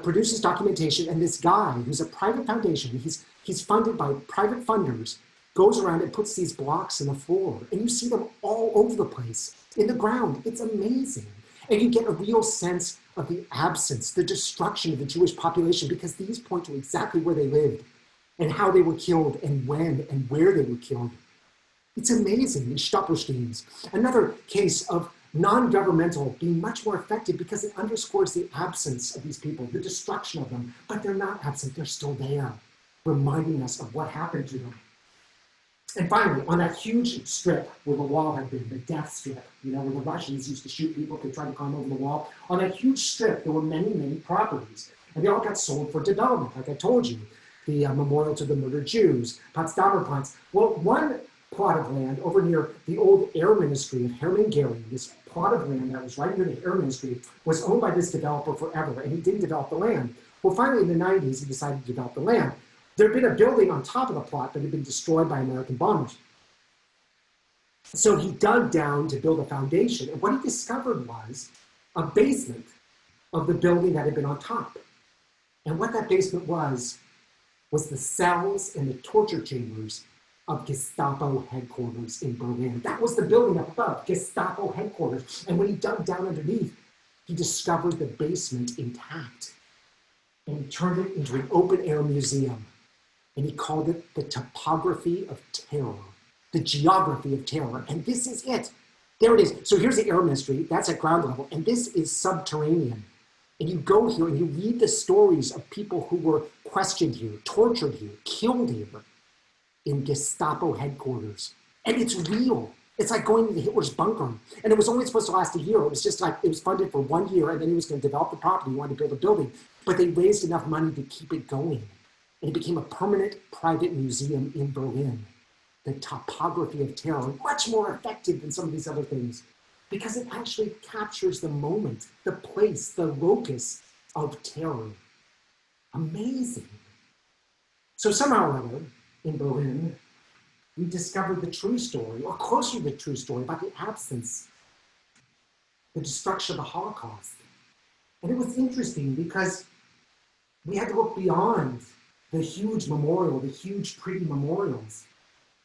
produces documentation, and this guy, who's a private foundation, he's funded by private funders, goes around and puts these blocks in the floor, and you see them all over the place, in the ground. It's amazing. And you get a real sense of the absence, the destruction of the Jewish population, because these point to exactly where they lived and how they were killed and when and where they were killed. It's amazing, these Stoppelsteins. Another case of non-governmental being much more effective because it underscores the absence of these people, the destruction of them, but they're not absent, they're still there, reminding us of what happened to them. And finally, on that huge strip where the wall had been, the death strip, you know, where the Russians used to shoot people to try to climb over the wall, on that huge strip, there were many, many properties. And they all got sold for development, like I told you. The memorial to the murdered Jews, Potsdamer Platz. Well, one plot of land over near the old air ministry of Hermann Goering, this plot of land that was right near the air ministry, was owned by this developer forever, and he didn't develop the land. Well, finally, in the 90s, he decided to develop the land. There had been a building on top of the plot that had been destroyed by American bombers. So he dug down to build a foundation, and what he discovered was a basement of the building that had been on top. And what that basement was the cells and the torture chambers of Gestapo headquarters in Berlin. That was the building up above, Gestapo headquarters. And when he dug down underneath, he discovered the basement intact. And he turned it into an open-air museum. And he called it the topography of terror, the geography of terror. And this is it. There it is. So here's the air ministry. That's at ground level. And this is subterranean. And you go here and you read the stories of people who were questioned here, tortured here, killed here in Gestapo headquarters. And it's real. It's like going to Hitler's bunker. And it was only supposed to last a year. It was just like, it was funded for 1 year, and then he was going to develop the property. He wanted to build a building. But they raised enough money to keep it going. And it became a permanent private museum in Berlin. The topography of terror, much more effective than some of these other things, because it actually captures the moment, the place, the locus of terror. Amazing. So somehow or other, in Berlin, we discovered the true story, or closer to the true story, about the absence, the destruction of the Holocaust. And it was interesting because we had to look beyond the huge memorial, the huge pretty memorials,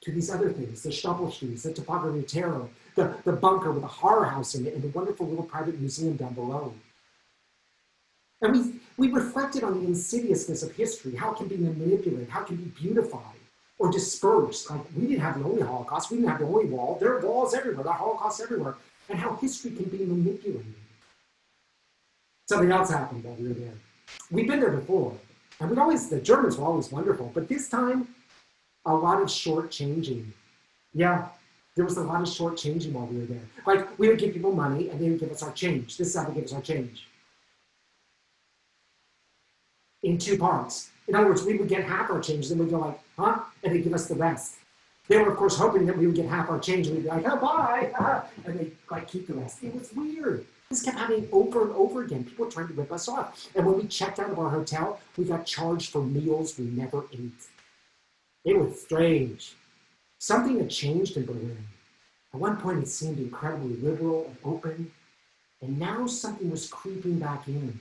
to these other things, the Stoppelsteins, the topography of terror, the bunker with a horror house in it, and the wonderful little private museum down below. And we reflected on the insidiousness of history, how it can be manipulated, how it can be beautified or dispersed. Like, we didn't have the only Holocaust, we didn't have the only wall, there are walls everywhere, there are Holocausts everywhere, and how history can be manipulated. Something else happened while we were there. We've been there before, and the Germans were always wonderful, but this time, a lot of shortchanging. Yeah, there was a lot of shortchanging while we were there. Like, we would give people money, and they would give us our change. This is how they give us our change. In 2 parts. In other words, we would get half our change, then we'd go like, huh? And they'd give us the rest. They were, of course, hoping that we would get half our change and we'd be like, oh, bye, and they'd like keep the rest. It was weird. This kept happening over and over again. People were trying to rip us off. And when we checked out of our hotel, we got charged for meals we never ate. It was strange. Something had changed in Berlin. At one point, it seemed incredibly liberal and open, and now something was creeping back in.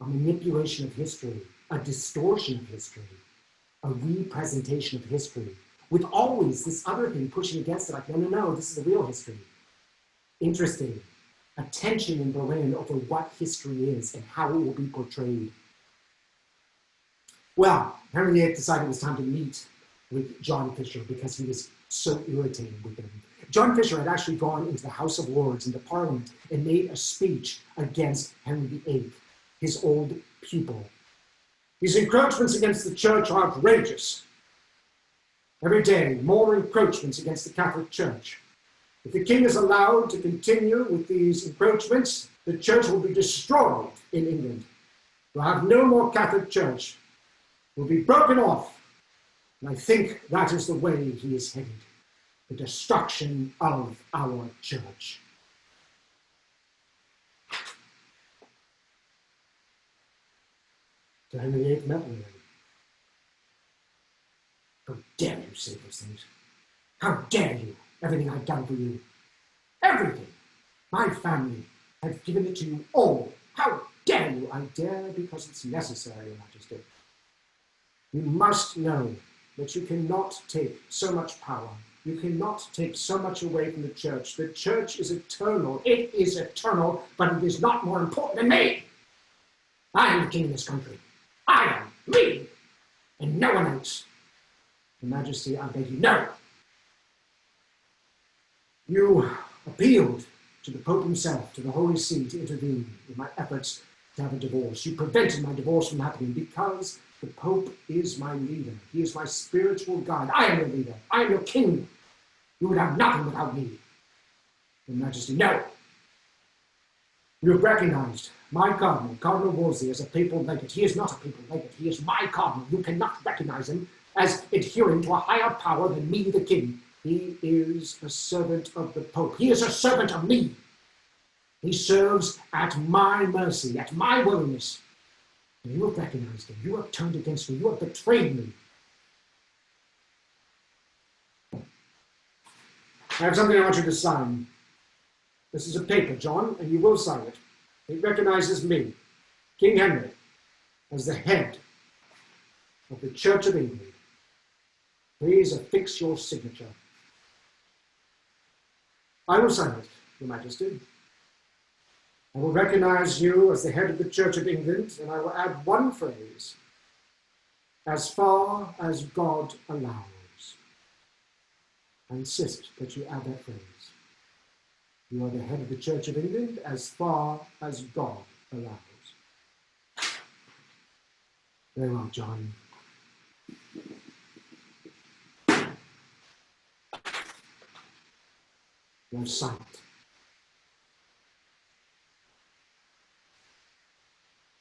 A manipulation of history, a distortion of history, a representation of history, with always this other thing pushing against it, like, no, this is the real history. Interesting. A tension in Berlin over what history is and how it will be portrayed. Well, Henry VIII decided it was time to meet with John Fisher because he was so irritated with him. John Fisher had actually gone into the House of Lords, into Parliament, and made a speech against Henry VIII, his old pupil. His encroachments against the church are outrageous. Every day, more encroachments against the Catholic Church. If the king is allowed to continue with these encroachments, the church will be destroyed in England. We'll have no more Catholic Church. We'll be broken off. And I think that is the way he is headed. The destruction of our church. So Henry VIII met with him. How dare you say those things? How dare you? Everything I've done for you. Everything. My family. I've given it to you all. How dare you? I dare because it's necessary, Your Majesty. You must know that you cannot take so much power. You cannot take so much away from the church. The church is eternal. It is eternal, but it is not more important than me. I am the king of this country. I am me, and no one else. Your Majesty, I beg you, no. You appealed to the Pope himself, to the Holy See, to intervene in my efforts to have a divorce. You prevented my divorce from happening because the Pope is my leader. He is my spiritual guide. I am your leader. I am your king. You would have nothing without me. Your Majesty, no. You have recognized my cardinal, Cardinal Wolsey, as a papal legate. He is not a papal legate. He is my cardinal. You cannot recognize him as adhering to a higher power than me, the king. He is a servant of the Pope. He is a servant of me. He serves at my mercy, at my willingness. And you have recognized him. You have turned against me. You have betrayed me. I have something I want you to sign. This is a paper, John, and you will sign it. It recognizes me, King Henry, as the head of the Church of England. Please affix your signature. I will sign it, Your Majesty. I will recognize you as the head of the Church of England, and I will add one phrase, as far as God allows. I insist that you add that phrase. You are the head of the Church of England as far as God allows. Very well, John. You have signed it.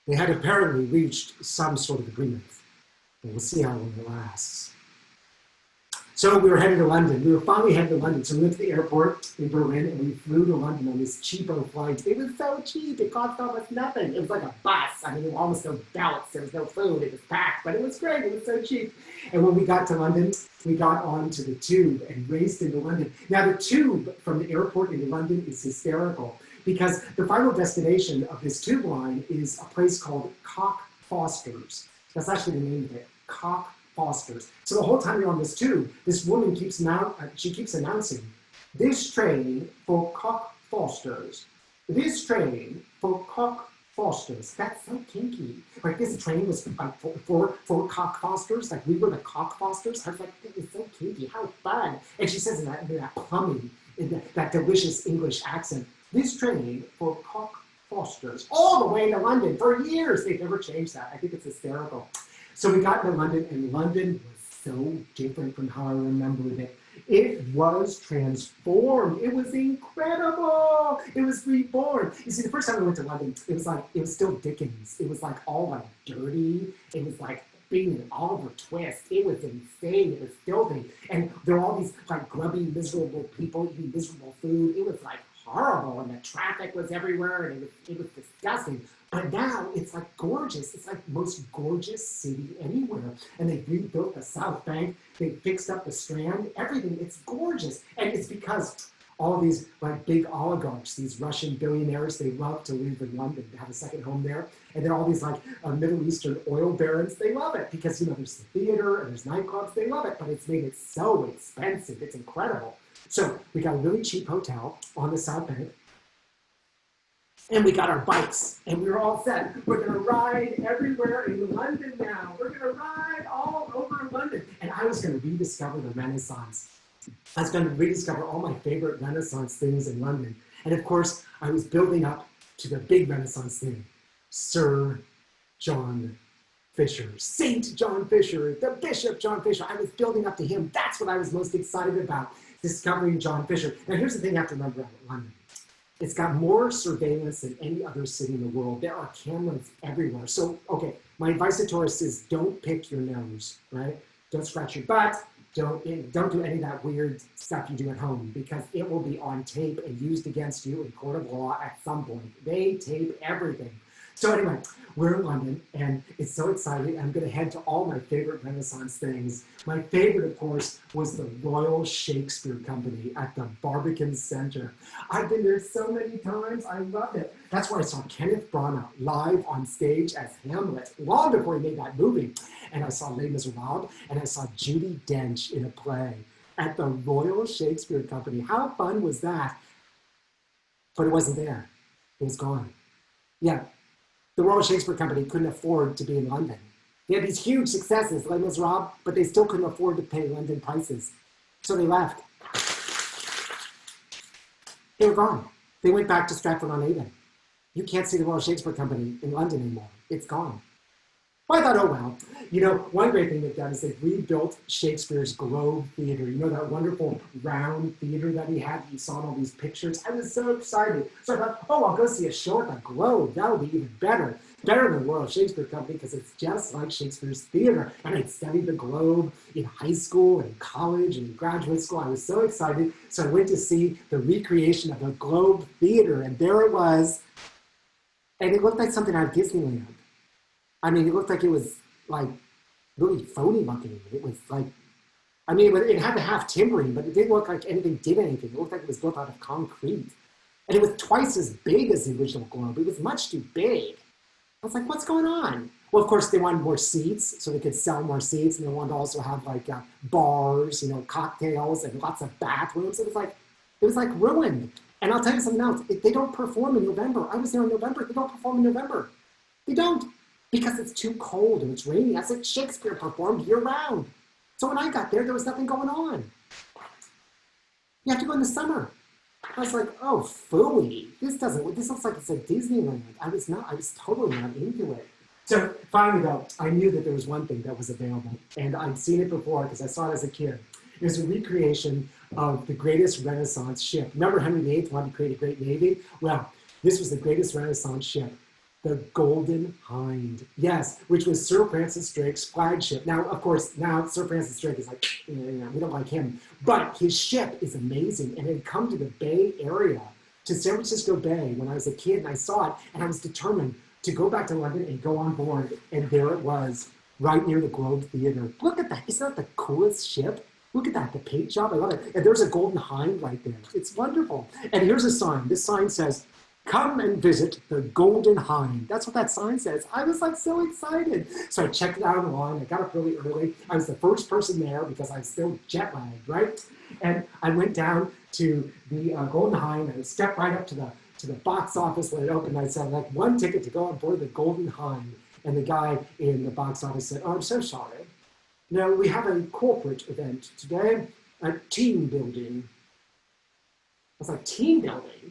They had apparently reached some sort of agreement, but we'll see how long it lasts. So we were headed to London. We were finally headed to London. So we went to the airport in Berlin and we flew to London on this cheapo flight. It was so cheap. It cost almost nothing. It was like a bus. I mean, there were almost no belts. There was no food. It was packed, but it was great. It was so cheap. And when we got to London, we got onto the tube and raced into London. Now, the tube from the airport into London is hysterical because the final destination of this tube line is a place called Cock Foster's. That's actually the name of it, Cock Foster's. So the whole time you're on this tube, this woman keeps announcing, this train for Cock Foster's. This train for Cock Foster's. That's so kinky. Like this train was like for Cock Foster's. Like we were the Cock Fosters. I was like, it's so kinky. How fun. And she says in that plumbing, in that delicious English accent, this train for Cock Foster's all the way to London. For years, they've never changed that. I think it's hysterical. So we got to London, and London was so different from how I remembered it. It was transformed. It was incredible. It was reborn. You see, the first time I went to London, it was still Dickens. It was like all like dirty. It was like being an Oliver Twist. It was insane. It was filthy. And there were all these like grubby, miserable people eating miserable food. It was like horrible, and the traffic was everywhere, and it was disgusting. But now it's like gorgeous. It's like the most gorgeous city anywhere. And they rebuilt the South Bank. They fixed up the Strand. Everything. It's gorgeous. And it's because all these like big oligarchs, these Russian billionaires, they love to live in London, to have a second home there. And then all these like Middle Eastern oil barons, they love it because, you know, there's the theater and there's nightclubs. They love it, but it's made it so expensive. It's incredible. So we got a really cheap hotel on the South Bank. And we got our bikes, and we were all set. We're going to ride everywhere in London now. We're going to ride all over London. And I was going to rediscover the Renaissance. I was going to rediscover all my favorite Renaissance things in London. And of course, I was building up to the big Renaissance thing, Sir John Fisher, Saint John Fisher, the Bishop John Fisher. I was building up to him. That's what I was most excited about, discovering John Fisher. Now, here's the thing you have to remember about London. It's got more surveillance than any other city in the world. There are cameras everywhere. So, okay, my advice to tourists is don't pick your nose, right? Don't scratch your butt. Don't do any of that weird stuff you do at home, because it will be on tape and used against you in court of law at some point. They tape everything. So anyway, we're in London, and it's so exciting. I'm going to head to all my favorite Renaissance things. My favorite, of course, was the Royal Shakespeare Company at the Barbican Center. I've been there so many times. I loved it. That's where I saw Kenneth Branagh live on stage as Hamlet, long before he made that movie. And I saw Les Miserables, and I saw Judi Dench in a play at the Royal Shakespeare Company. How fun was that? But it wasn't there. It was gone. Yeah. The Royal Shakespeare Company couldn't afford to be in London. They had these huge successes, Les Miserables, but they still couldn't afford to pay London prices. So they left. They were gone. They went back to Stratford-on-Avon. You can't see the Royal Shakespeare Company in London anymore. It's gone. Well, I thought, oh, well. You know, one great thing they've done is they've rebuilt Shakespeare's Globe Theater. You know, that wonderful round theater that he had? You saw in all these pictures. I was so excited. So I thought, oh, I'll go see a show at the Globe. That'll be even better. Better than the Royal Shakespeare Company, because it's just like Shakespeare's theater. And I'd studied the Globe in high school and college and graduate school. I was so excited. So I went to see the recreation of the Globe Theater, and there it was. And it looked like something out of Disneyland. I mean, it looked like it was like really phony looking. It was like, I mean, it had to have timbering, but it didn't look like anything did anything. It looked like it was built out of concrete. And it was twice as big as the original Globe. It was much too big. I was like, what's going on? Well, of course, they wanted more seats, so they could sell more seats, and they wanted to also have like bars, you know, cocktails, and lots of bathrooms. It was like ruined. And I'll tell you something else. They don't perform in November. I was there in November. They don't perform in November. They don't. Because it's too cold and it's rainy. I said Shakespeare performed year-round. So when I got there was nothing going on. You have to go in the summer. I was like, oh, phooey. This looks like it's a Disneyland. I was totally not into it. So finally, though, I knew that there was one thing that was available. And I'd seen it before because I saw it as a kid. It was a recreation of the greatest Renaissance ship. Remember Henry VIII wanted to create a great navy? Well, this was the greatest Renaissance ship. The Golden Hind, yes, which was Sir Francis Drake's flagship. Now, of course, now Sir Francis Drake is like, we don't like him. But his ship is amazing, and it had come to the Bay Area, to San Francisco Bay when I was a kid, and I saw it, and I was determined to go back to London and go on board, and there it was, right near the Globe Theater. Look at that. Isn't that the coolest ship? Look at that, the paint job. I love it. And there's a Golden Hind right there. It's wonderful. And here's a sign. This sign says, "Come and visit the Golden Hind." That's what that sign says. I was like so excited. So I checked it out online. I got up really early. I was the first person there because I was still jet lagged, right? And I went down to the Golden Hind, and I stepped right up to the box office when it opened. I said, like, one ticket to go on board the Golden Hind. And the guy in the box office said, "Oh, I'm so sorry. No, we have a corporate event today, a team building." I was like, team building?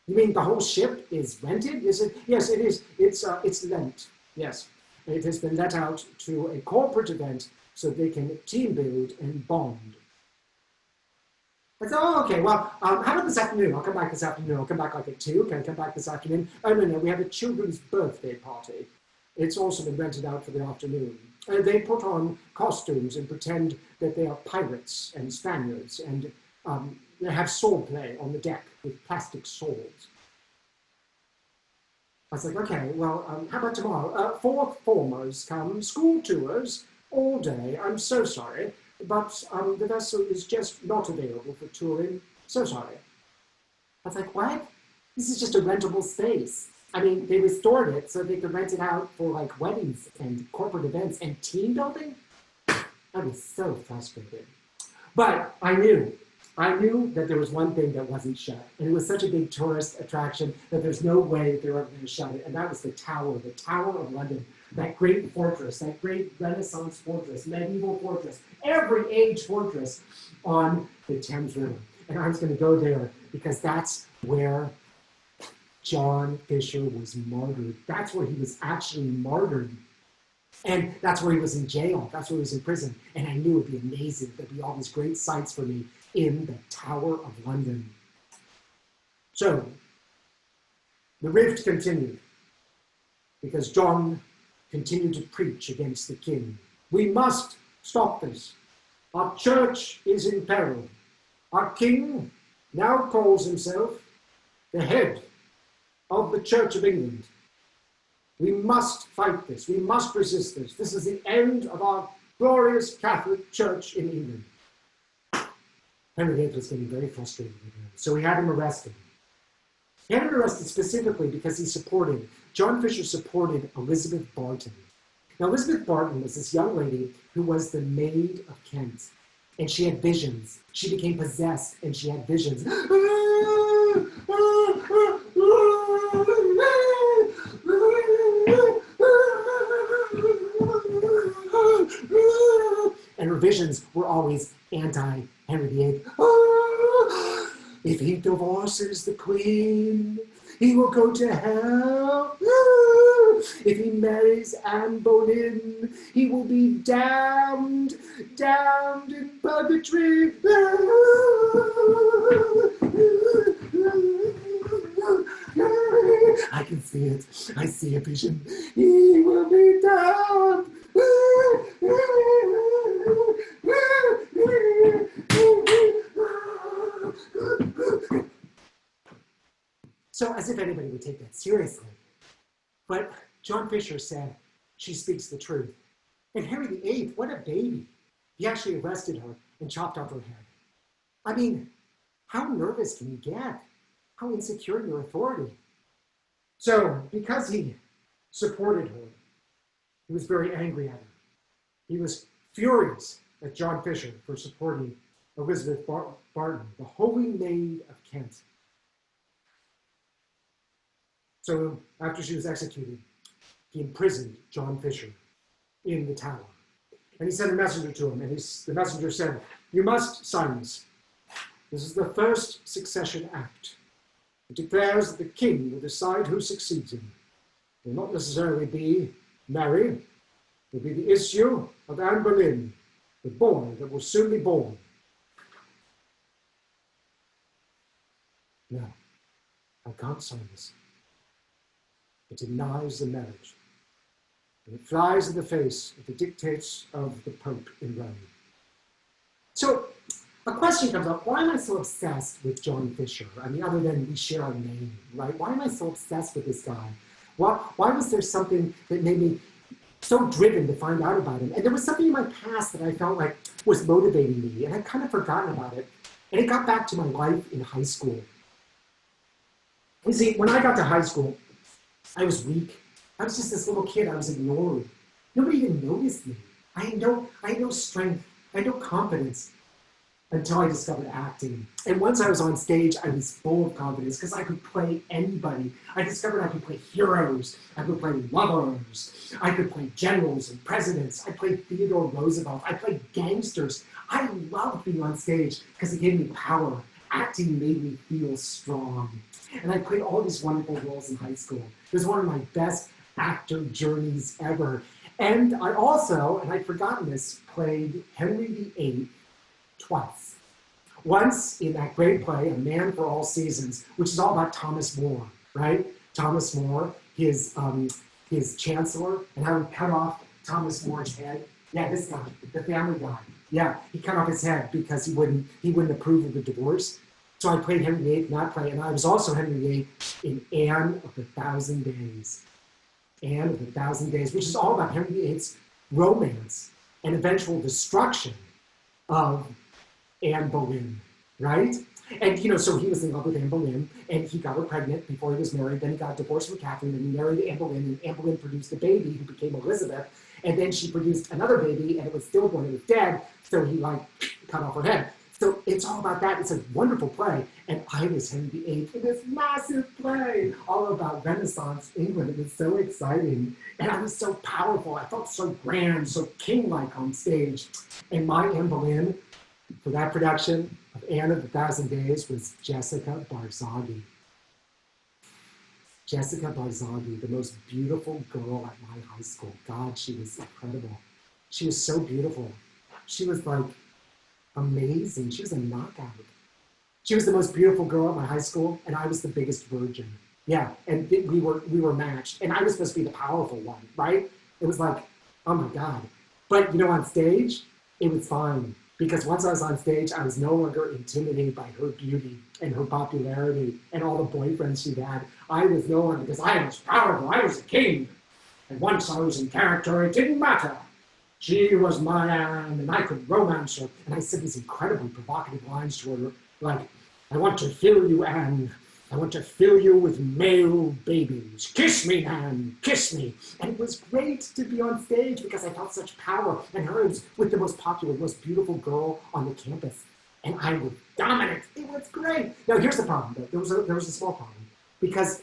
You mean the whole ship is rented? Is it? Yes, it is. It's lent. Yes, it has been let out to a corporate event so they can team build and bond. I said, oh, okay. Well, how about this afternoon? I'll come back this afternoon. I'll come back like at 2. Can I come back this afternoon? Oh no, we have a children's birthday party. It's also been rented out for the afternoon. They put on costumes and pretend that they are pirates and Spaniards, and they have sword play on the deck with plastic swords. I was like, okay, well, how about tomorrow? Fourth formers come, school tours, all day. I'm so sorry, but the vessel is just not available for touring. So sorry. I was like, what? This is just a rentable space. I mean, they restored it so they could rent it out for like weddings and corporate events and team building. I was so frustrated. But I knew that there was one thing that wasn't shut. And it was such a big tourist attraction that there's no way that they were ever going to shut it. And that was the Tower of London. That great fortress, that great Renaissance fortress, medieval fortress, every age fortress on the Thames River. And I was going to go there because that's where John Fisher was martyred. That's where he was actually martyred. And that's where he was in jail. That's where he was in prison. And I knew it would be amazing. There'd be all these great sights for me in the Tower of London. So, the rift continued because John continued to preach against the king. We must stop this. Our church is in peril. Our king now calls himself the head of the Church of England. We must fight this. We must resist this. This is the end of our glorious Catholic Church in England. Henry VIII was getting very frustrated with him, so he had him arrested. He had him arrested specifically because John Fisher supported Elizabeth Barton. Now, Elizabeth Barton was this young lady who was the Maid of Kent, and she had visions. She became possessed, and she had visions. And her visions were always anti-Henry VIII. If he divorces the Queen, he will go to hell. If he marries Anne Boleyn, he will be damned in purgatory. I can see it. I see a vision. He will be damned. So, as if anybody would take that seriously. But John Fisher said, she speaks the truth. And Henry VIII, what a baby. He actually arrested her and chopped off her head. I mean, how nervous can you get? How insecure in your authority? So, because he supported her, he was very angry at her. He was furious at John Fisher for supporting Elizabeth Barton, the Holy Maid of Kent. So after she was executed, he imprisoned John Fisher in the Tower. And he sent a messenger to him, and the messenger said, "You must sign this. This is the first succession act. It declares that the king will decide who succeeds him. It will not necessarily be Mary. It will be the issue of Anne Boleyn, the boy that will soon be born." No, I can't sign this. It denies the marriage. And it flies in the face of the dictates of the Pope in Rome. So a question comes up, why am I so obsessed with John Fisher? I mean, other than we share a name, right? Why am I so obsessed with this guy? Why was there something that made me so driven to find out about him? And there was something in my past that I felt like was motivating me, and I'd kind of forgotten about it. And it got back to my life in high school. You see, when I got to high school, I was weak. I was just this little kid. I was ignored. Nobody even noticed me. I had no strength. I had no confidence until I discovered acting. And once I was on stage, I was full of confidence because I could play anybody. I discovered I could play heroes. I could play lovers. I could play generals and presidents. I played Theodore Roosevelt. I played gangsters. I loved being on stage because it gave me power. Acting made me feel strong. And I played all these wonderful roles in high school. It was one of my best actor journeys ever. And I also, and I'd forgotten this, played Henry VIII twice. Once in that great play, A Man for All Seasons, which is all about Thomas More, right? Thomas More, his chancellor, and how he cut off Thomas More's head. Yeah, this guy, the family guy. Yeah, he cut off his head because he wouldn't approve of the divorce. So I played Henry VIII, not play, and I was also Henry VIII in Anne of the Thousand Days. Anne of the Thousand Days, which is all about Henry VIII's romance and eventual destruction of Anne Boleyn, right? And, so he was in love with Anne Boleyn, and he got her pregnant before he was married. Then he got divorced from Catherine, and he married Anne Boleyn, and Anne Boleyn produced a baby who became Elizabeth. And then she produced another baby, and it was stillborn, it was dead, so he, cut off her head. So it's all about that. It's a wonderful play. And I was Henry VIII in this massive play all about Renaissance England. It was so exciting. And I was so powerful. I felt so grand, so king-like on stage. And my Anne Boleyn for that production of Anne of the Thousand Days was Jessica Barzaghi. Jessica Barzaghi, the most beautiful girl at my high school. God, she was incredible. She was so beautiful. She was amazing. She was a knockout. She was the most beautiful girl at my high school, and I was the biggest virgin. Yeah, and we were matched, and I was supposed to be the powerful one, right? It was like, oh my God. But on stage, it was fine, because once I was on stage, I was no longer intimidated by her beauty and her popularity and all the boyfriends she'd had. I was no longer, because I was powerful. I was a king, and once I was in character, it didn't matter. She was my Anne, and I could romance her. And I said these incredibly provocative lines to her, like, I want to fill you, Anne. I want to fill you with male babies. Kiss me, Anne, kiss me. And it was great to be on stage because I felt such power. And her was with the most popular, most beautiful girl on the campus. And I was dominant. It was great. Now, here's the problem, though. There was a small problem. Because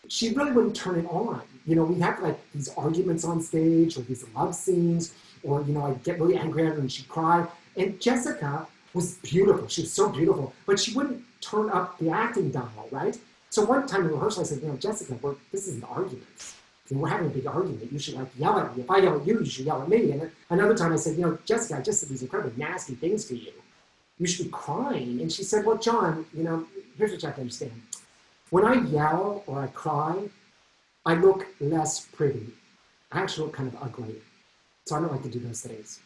she really wouldn't turn it on. We'd have these arguments on stage or these love scenes, or, I'd get really angry at her and she'd cry. And Jessica was beautiful. She was so beautiful, but she wouldn't turn up the acting dial, right? So one time in rehearsal, I said, Jessica, this isn't arguments. We're having a big argument. You should yell at me. If I yell at you, you should yell at me. And another time I said, Jessica, I just said these incredibly nasty things to you. You should be crying. And she said, well, John, here's what you have to understand. When I yell or I cry, I look less pretty. I actually look kind of ugly. So I don't like to do those things.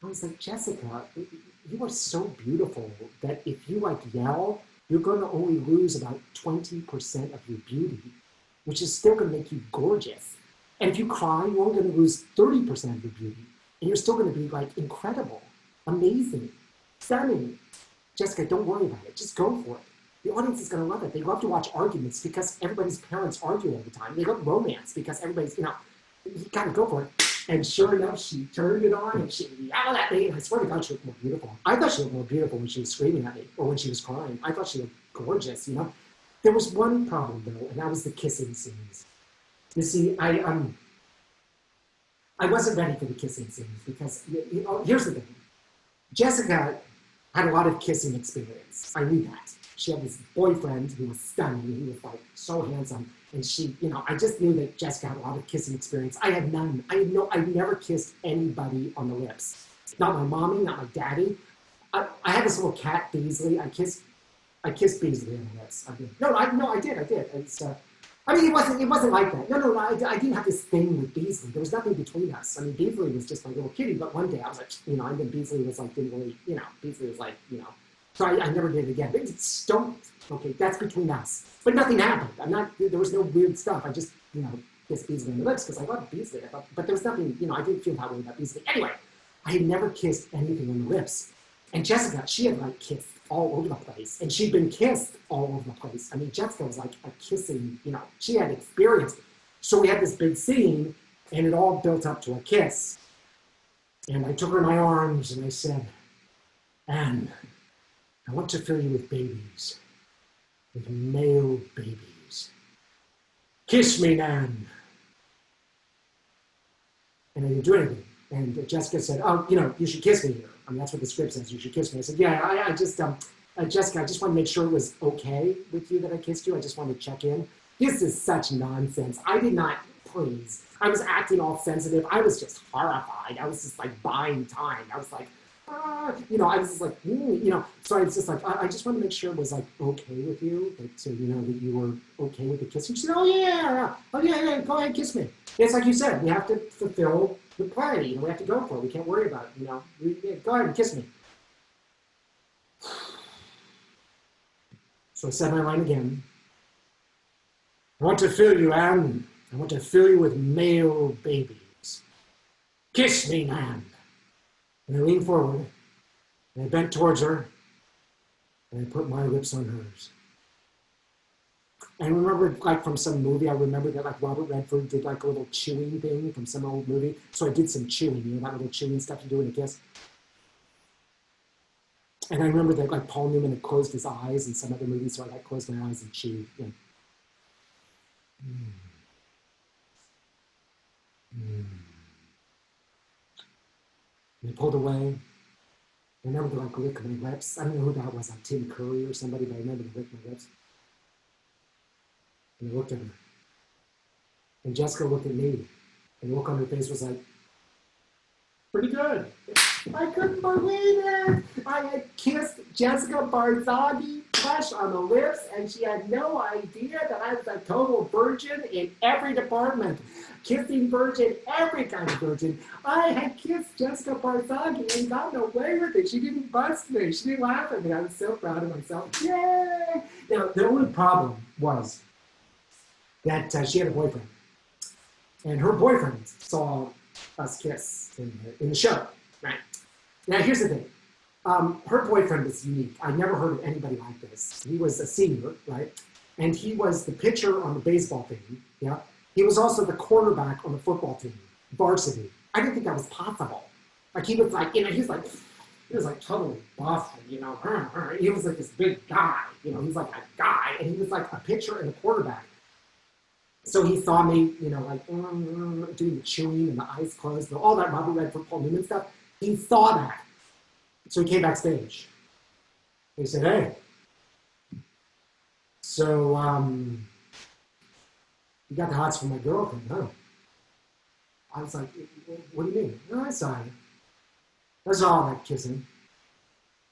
I was like, Jessica, you are so beautiful that if you yell, you're going to only lose about 20% of your beauty, which is still going to make you gorgeous. And if you cry, you're only going to lose 30% of your beauty. And you're still going to be incredible, amazing, stunning. Jessica, don't worry about it. Just go for it. The audience is going to love it. They love to watch arguments because everybody's parents argue all the time. They love romance because everybody's, you got to go for it. And sure enough, she turned it on and she yelled at me. And I swear to God, she looked more beautiful. I thought she looked more beautiful when she was screaming at me or when she was crying. I thought she looked gorgeous, There was one problem, though, and that was the kissing scenes. You see, I wasn't ready for the kissing scenes because, here's the thing. Jessica had a lot of kissing experience. I knew that. She had this boyfriend who was stunning. He was so handsome. And she, I just knew that Jessica had a lot of kissing experience. I had none. I never kissed anybody on the lips. Not my mommy, not my daddy. I had this little cat, Beasley. I kissed Beasley on the lips. I did. It's, it wasn't like that. I didn't have this thing with Beasley. There was nothing between us. Beasley was just my little kitty. But one day I was and then Beasley was didn't really, Beasley was so I never did it again. Don't. Okay, that's between us. But nothing happened. There was no weird stuff. I just, kissed Beasley on the lips because I loved Beasley. But there was nothing, I didn't feel that way about Beasley. Anyway, I had never kissed anything on the lips. And Jessica, she had kissed all over the place. And she'd been kissed all over the place. Jessica was a kissing, she had experience. So we had this big scene and it all built up to a kiss. And I took her in my arms and I said, Anne, I want to fill you with babies, with male babies. Kiss me, Nan. And I didn't do anything. And Jessica said, oh, you should kiss me here. That's what the script says, you should kiss me. I said, yeah, Jessica, I just want to make sure it was okay with you that I kissed you. I just wanted to check in. This is such nonsense. I did not, please. I was acting all sensitive. I was just horrified. I was just buying time. I was you know, I was just like, you know, so I was just like, I just want to make sure it was like okay with you, that, so you know, that you were okay with the kissing. She said, oh yeah, go ahead, kiss me. It's like you said, we have to fulfill the play, you know, we have to go for it. We can't worry about it, you know. Go ahead and kiss me. So I said my line again. I want to fill you, Anne. I want to fill you with male babies. Kiss me, Anne. And I leaned forward, and I bent towards her, and I put my lips on hers. And I remember, like from some movie, I remember that like Robert Redford did like a little chewing thing from some old movie. So I did some chewing, you know, that little chewing stuff you do in a kiss. And I remember that like Paul Newman had closed his eyes in some other movie, so I like closed my eyes and chewed. You know. And I pulled away. I remember to like lick my lips. I don't know who that was, like Tim Curry or somebody, but I remember to lick my lips. And I looked at her. And Jessica looked at me. And the look on her face was like, pretty good. I couldn't believe it. I had kissed Jessica Barzaghi flesh on the lips, and she had no idea that I was a total virgin in every department. Kissing virgin, every kind of virgin. I had kissed Jessica Barzaghi and gotten away with it. She didn't bust me. She didn't laugh at me. I was so proud of myself. Yay! Now, the only problem was that she had a boyfriend. And her boyfriend saw us kiss in the show, right? Now, here's the thing. Her boyfriend was unique. I never heard of anybody like this. He was a senior, right? And he was the pitcher on the baseball team, yeah? He was also the quarterback on the football team, varsity. I didn't think that was possible. Like, he was like, you know, he was like totally buff, you know, he was like this big guy, you know, he's like a guy, and he was like a pitcher and a quarterback. So he saw me, you know, like doing the chewing and the eyes closed, and all that Robert Redford, Paul Newman stuff. He saw that. So he came backstage. He said, hey, so you got the hots for my girlfriend, huh? I was like, what do you mean? No, I saw it. I saw all that kissing.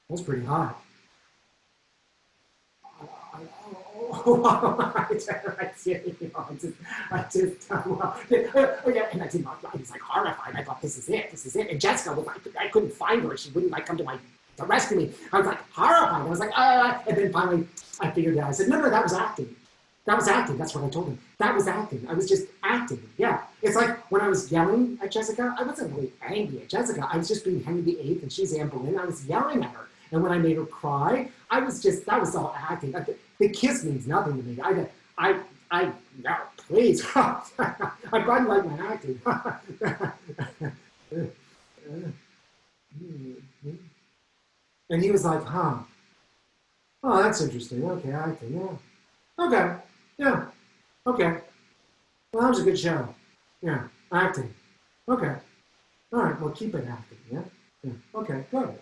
That was pretty hot. And I was like horrified. I thought, this is it. And Jessica was like, I couldn't find her. She wouldn't like come to rescue me. I was like horrified. I was like, and then finally I figured it out. I said, no, that was acting. That was acting. That's what I told him. That was acting. I was just acting. Yeah. It's like when I was yelling at Jessica, I wasn't really angry at Jessica. I was just being Henry VIII and she's Anne Boleyn. I was yelling at her. And when I made her cry, that was all acting. The kiss means nothing to me. No, please. I'm glad you like my acting. And he was like, huh. Oh, that's interesting. Okay, acting, yeah. Okay, yeah. Okay. Well, that was a good show. Yeah, acting. Okay. All right, well, keep it acting, yeah? Yeah, okay, good.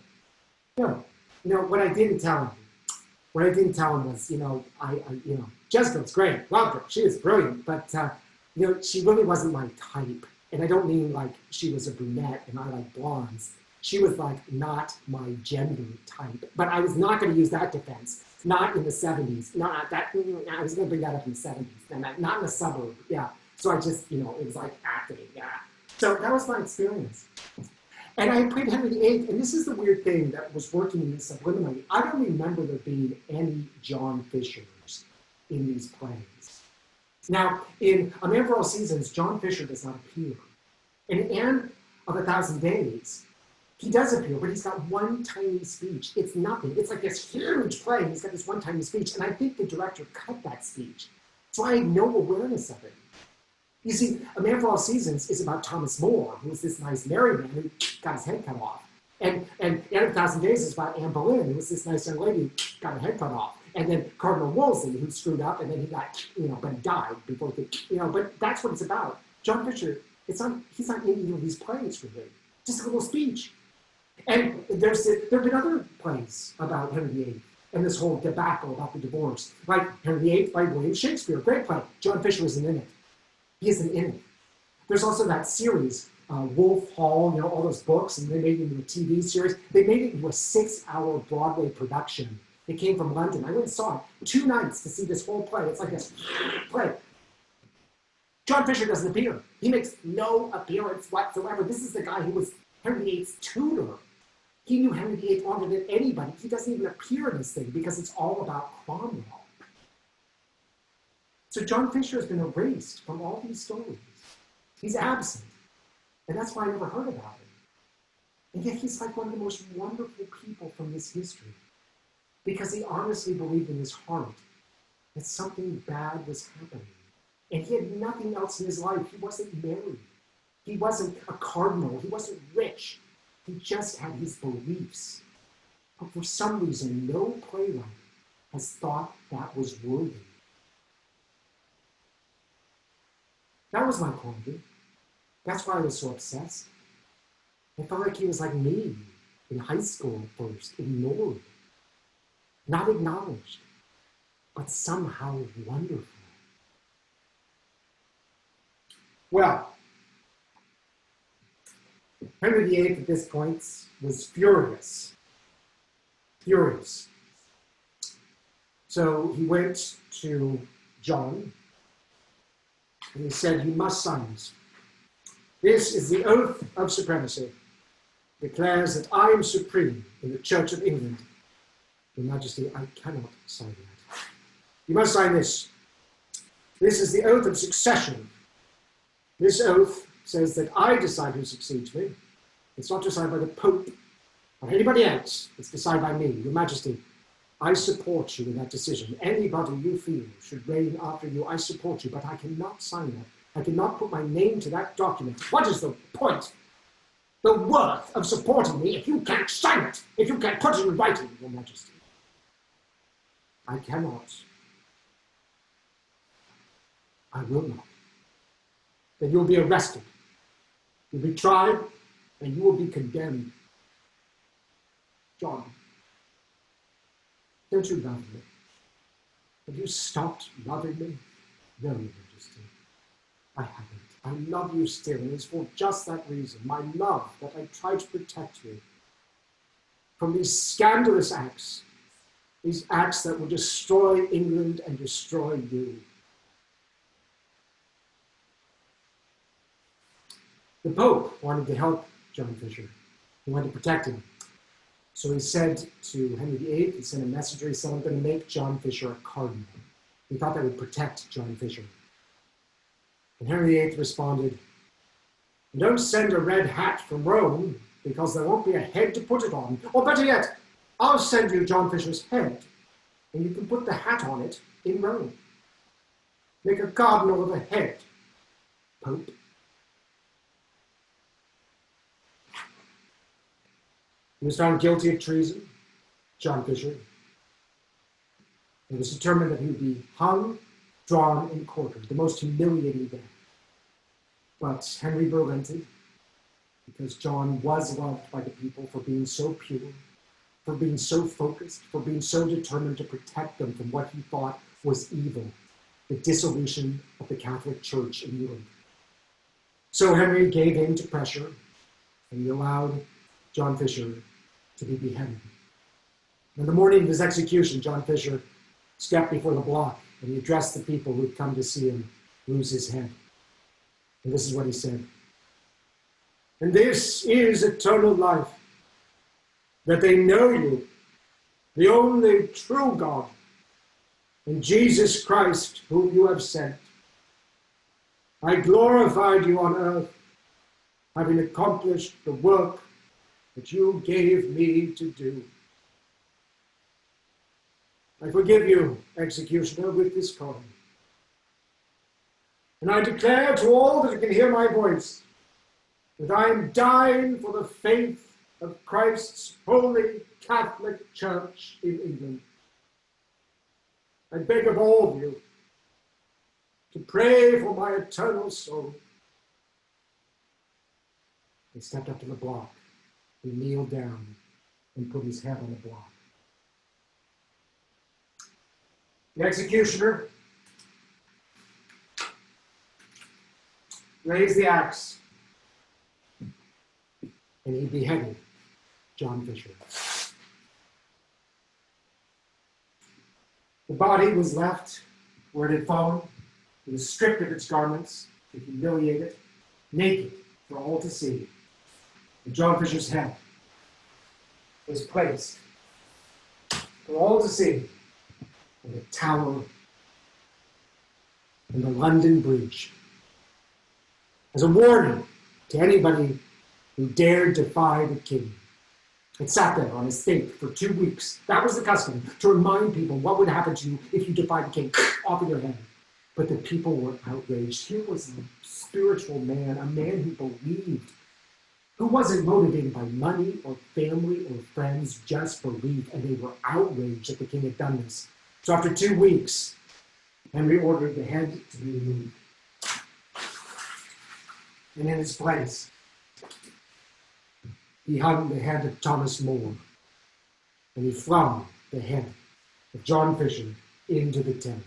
Good. You know, what I didn't tell him was, you know, Jessica was great, loved her, she was brilliant, but, you know, she really wasn't my type. And I don't mean like she was a brunette and I like blondes. She was like not my gender type. But I was not going to use that defense. Not in the 70s. Not that. I was going to bring that up in the 70s. Not in the suburb. Yeah. So I just, you know, it was like acting. Yeah. So that was my experience. And I played Henry VIII, and this is the weird thing that was working in this subliminally. I don't remember there being any John Fishers in these plays. Now, in A Man for All Seasons, John Fisher does not appear. In Anne of a Thousand Days, he does appear, but he's got one tiny speech. It's nothing. It's like this huge play, and he's got this one tiny speech, and I think the director cut that speech. So I had no awareness of it. You see, A Man for All Seasons is about Thomas More, who was this nice married man who got his head cut off. And Anne of a Thousand Days is about Anne Boleyn, who was this nice young lady who got her head cut off. And then Cardinal Wolsey, who screwed up, and then he got, you know, but he died before he, you know, but that's what it's about. John Fisher, he's not in any of these plays really. Just a little speech. And there have been other plays about Henry VIII and this whole debacle about the divorce. Like Henry VIII by William Shakespeare, great play. John Fisher isn't in it. He isn't in it. There's also that series Wolf Hall, all those books, and they made it into a TV series. They made it into a 6-hour Broadway production. It came from London. I went and saw it 2 nights to see this whole play. It's like this play. John Fisher doesn't appear. He makes no appearance whatsoever. This is the guy who was Henry VIII's tutor. He knew Henry VIII longer than anybody. He doesn't even appear in this thing because it's all about Cromwell. So John Fisher has been erased from all these stories. He's absent. And that's why I never heard about him. And yet he's like one of the most wonderful people from this history, because he honestly believed in his heart that something bad was happening. And he had nothing else in his life. He wasn't married. He wasn't a cardinal. He wasn't rich. He just had his beliefs. But for some reason, no playwright has thought that was worthy. That was my quandary. That's why I was so obsessed. I felt like he was like me in high school at first, ignored, not acknowledged, but somehow wonderful. Well, Henry VIII at this point was furious. Furious. So he went to John and he said, "You must sign this. This is the oath of supremacy. Declares that I am supreme in the Church of England. Your Majesty, I cannot sign that. You must sign this. This is the oath of succession. This oath says that I decide who succeeds me. It's not decided by the Pope or anybody else. It's decided by me. Your Majesty, I support you in that decision. Anybody you feel should reign after you, I support you, but I cannot sign that. I cannot put my name to that document. What is the point, the worth of supporting me if you can't sign it, if you can't put it in writing, Your Majesty? I cannot. I will not. Then you'll be arrested. You'll be tried, and you will be condemned. John, don't you love me? Have you stopped loving me? No, Your Majesty. I haven't. I love you still, and it's for just that reason, my love, that I try to protect you from these scandalous acts, these acts that will destroy England and destroy you. The Pope wanted to help John Fisher. He wanted to protect him. So he said to Henry VIII, he sent a messenger, he said, "I'm going to make John Fisher a cardinal." He thought that would protect John Fisher. And Henry VIII responded, "Don't send a red hat from Rome, because there won't be a head to put it on. Or better yet, I'll send you John Fisher's head, and you can put the hat on it in Rome. Make a cardinal of a head, Pope." He was found guilty of treason, John Fisher. It was determined that he would be hung, drawn, and quartered, the most humiliating death. But Henry relented, because John was loved by the people for being so pure, for being so focused, for being so determined to protect them from what he thought was evil, the dissolution of the Catholic Church in England. So Henry gave in to pressure, and he allowed John Fisher to be beheaded. On the morning of his execution, John Fisher stepped before the block, and he addressed the people who had come to see him lose his head. And this is what he said: "And this is eternal life, that they know you, the only true God, and Jesus Christ, whom you have sent. I glorified you on earth, having accomplished the work that you gave me to do. I forgive you, executioner, with this coin. And I declare to all that can hear my voice that I am dying for the faith of Christ's holy Catholic Church in England. I beg of all of you to pray for my eternal soul." He stepped up to the block. He kneeled down and put his head on the block. The executioner raised the axe and he beheaded John Fisher. The body was left where it had fallen. It was stripped of its garments, to humiliate it, naked for all to see. And John Fisher's head was placed for all to see in the Tower in the London Bridge as a warning to anybody who dared defy the king. It sat there on a stake for 2 weeks. That was the custom, to remind people what would happen to you if you defied the king, off of your head. But the people were outraged. Here was a spiritual man, a man who believed, who wasn't motivated by money or family or friends, just belief, and they were outraged that the king had done this. So after 2 weeks, Henry ordered the head to be removed. And in its place, he hung the head of Thomas More, and he flung the head of John Fisher into the Thames.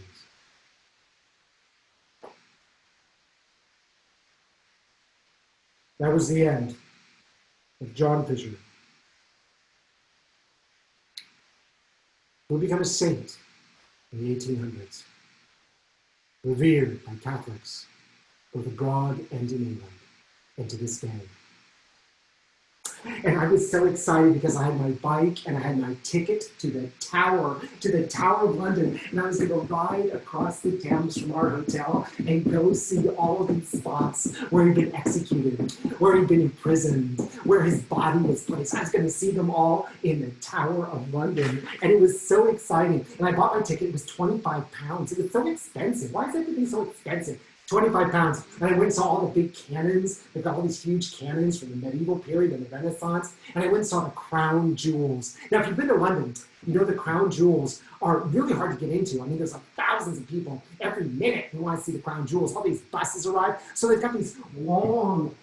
That was the end of John Fisher, who would become a saint in the 1800s, revered by Catholics both abroad and in England, and to this day. And I was so excited because I had my bike and I had my ticket to the Tower of London, and I was going to ride across the Thames from our hotel and go see all of these spots where he'd been executed, where he'd been imprisoned, where his body was placed. I was going to see them all in the Tower of London, and it was so exciting. And I bought my ticket. It was £25. It was so expensive. Why is everything so expensive? £25. And I went and saw all the big cannons. They've got all these huge cannons from the medieval period and the Renaissance. And I went and saw the crown jewels. Now, if you've been to London, you know the crown jewels are really hard to get into. I mean, there's like thousands of people every minute who want to see the crown jewels. All these buses arrive. So they've got these long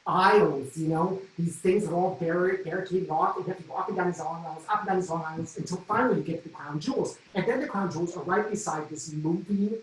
aisles, you know, these things are all barricaded off. You have to go up and down these long aisles, up and down these long aisles, until finally you get to the crown jewels. And then the crown jewels are right beside this moving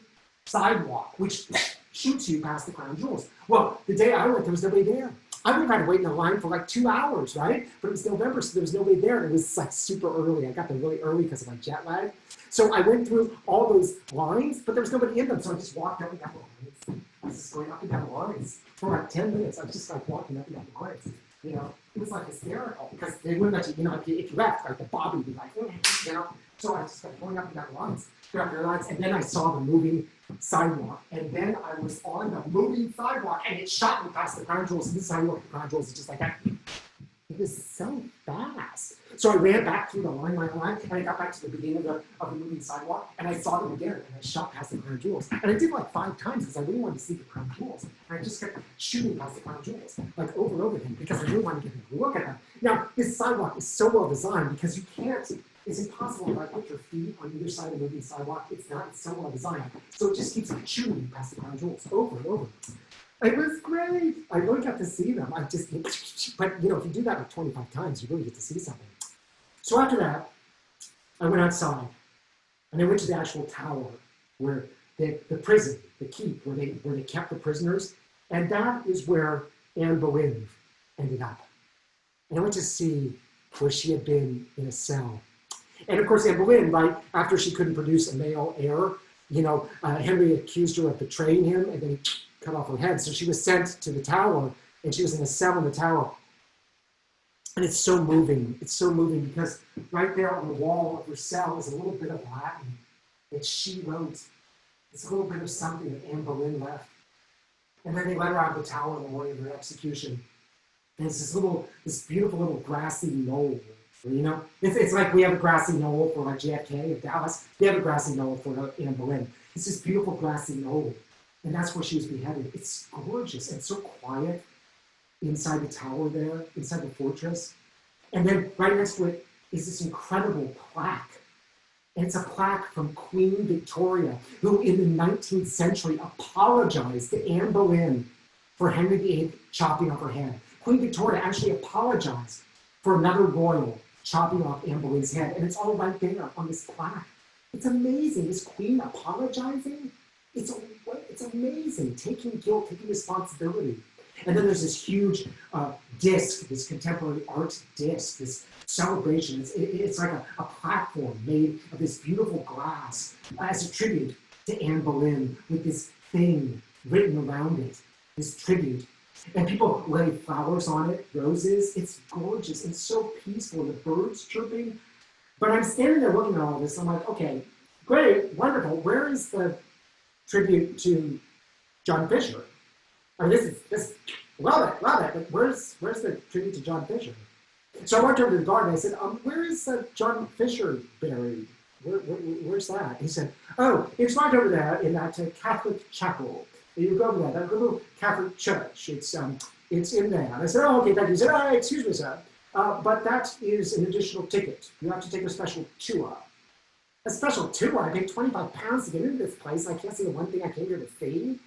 sidewalk, which shoots you past the crown jewels. Well, the day I went, there was nobody there. I would have had to wait in a line for like 2 hours, right? But it was November, so there was nobody there. And it was like super early. I got there really early because of my jet lag. So I went through all those lines, but there was nobody in them. So I just walked up and down the lines. I was just going up and down the lines for like 10 minutes. I was just like walking up and down the lines. You know, it was like hysterical because they wouldn't let you, you know, if you left, like the Bobby would be like, you know. So I just kept going up and down the lines, and then I saw the moving sidewalk, and then I was on the moving sidewalk, and it shot me past the crown jewels. And this is how you look at the crown jewels, it's just like that. It was so fast. So I ran back through the line, and I got back to the beginning of the moving sidewalk, and I saw them again, and I shot past the crown jewels. And I did like 5 times because I really wanted to see the crown jewels. And I just kept shooting past the crown jewels, like over and over again, because I really wanted to get a look at them. Now, this sidewalk is so well designed because you can't, it's impossible to like put your feet on either side of the moving sidewalk. It's so well designed. So it just keeps like shooting past the crown jewels over and over. It was great. I really got to see them. But you know, if you do that like 25 times, you really get to see something. So after that, I went outside, and I went to the actual tower where the prison, the keep, where they kept the prisoners, and that is where Anne Boleyn ended up. And I went to see where she had been in a cell. And of course, Anne Boleyn, right after she couldn't produce a male heir, you know, Henry accused her of betraying him, and then he cut off her head. So she was sent to the tower, and she was in a cell in the tower. And it's so moving. It's so moving because right there on the wall of her cell is a little bit of Latin that she wrote. It's a little bit of something that Anne Boleyn left. And then they let her out of the tower on the morning of her execution. And it's this beautiful little grassy knoll. You know, it's like we have a grassy knoll for like JFK in Dallas. They have a grassy knoll for Anne Boleyn. It's this beautiful grassy knoll. And that's where she was beheaded. It's gorgeous and so quiet inside the tower there, inside the fortress. And then right next to it is this incredible plaque. And it's a plaque from Queen Victoria, who in the 19th century apologized to Anne Boleyn for Henry VIII chopping off her head. Queen Victoria actually apologized for another royal chopping off Anne Boleyn's head. And it's all right there on this plaque. It's amazing. This queen apologizing. It's amazing. Taking guilt, taking responsibility. And then there's this huge disc, this contemporary art disc, this celebration. It's like a platform made of this beautiful glass as a tribute to Anne Boleyn with this thing written around it, this tribute. And people lay flowers on it, roses. It's gorgeous and so peaceful, the birds chirping. But I'm standing there looking at all this. I'm like, okay, great, wonderful. Where is the tribute to John Fisher? I mean, this love it. But where's the tribute to John Fisher? So I walked over to the garden. I said, where is John Fisher buried? Where's that? He said, oh, it's right over there in that Catholic chapel. You go over there, that little Catholic church. It's in there. And I said, oh, okay, thank you. He said, oh, excuse me, sir, but that is an additional ticket. You have to take a special tour. A special tour? I paid £25 to get into this place. I can't see the one thing I came here to see.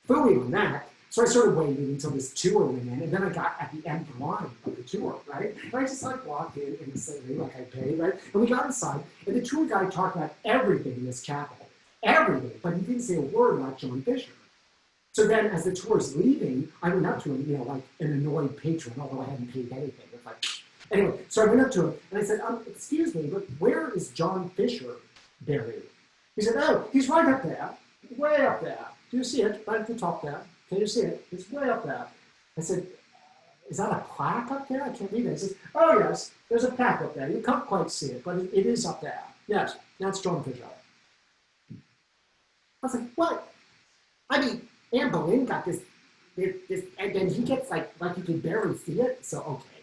Fully on that. So I started waiting until this tour went in, and then I got at the end line of the tour, right? And I just like walked in the same way, like I paid, right? And we got inside, and the tour guide talked about everything in this chapel, everything, but he didn't say a word about John Fisher. So then, as the tour's leaving, I went up to him, like an annoyed patron, although I hadn't paid anything. It's like, anyway, so I went up to him, and I said, excuse me, but where is John Fisher buried? He said, oh, he's right up there, way up there. Do you see it? Right at the top there. Can you see it? It's way up there. I said, is that a plaque up there? I can't read it. He says, oh, yes, there's a plaque up there. You can't quite see it, but it is up there. Yes, that's John Fisher. I was like, what? I mean, Anne Boleyn got this, and then he gets like you can barely see it. So, okay,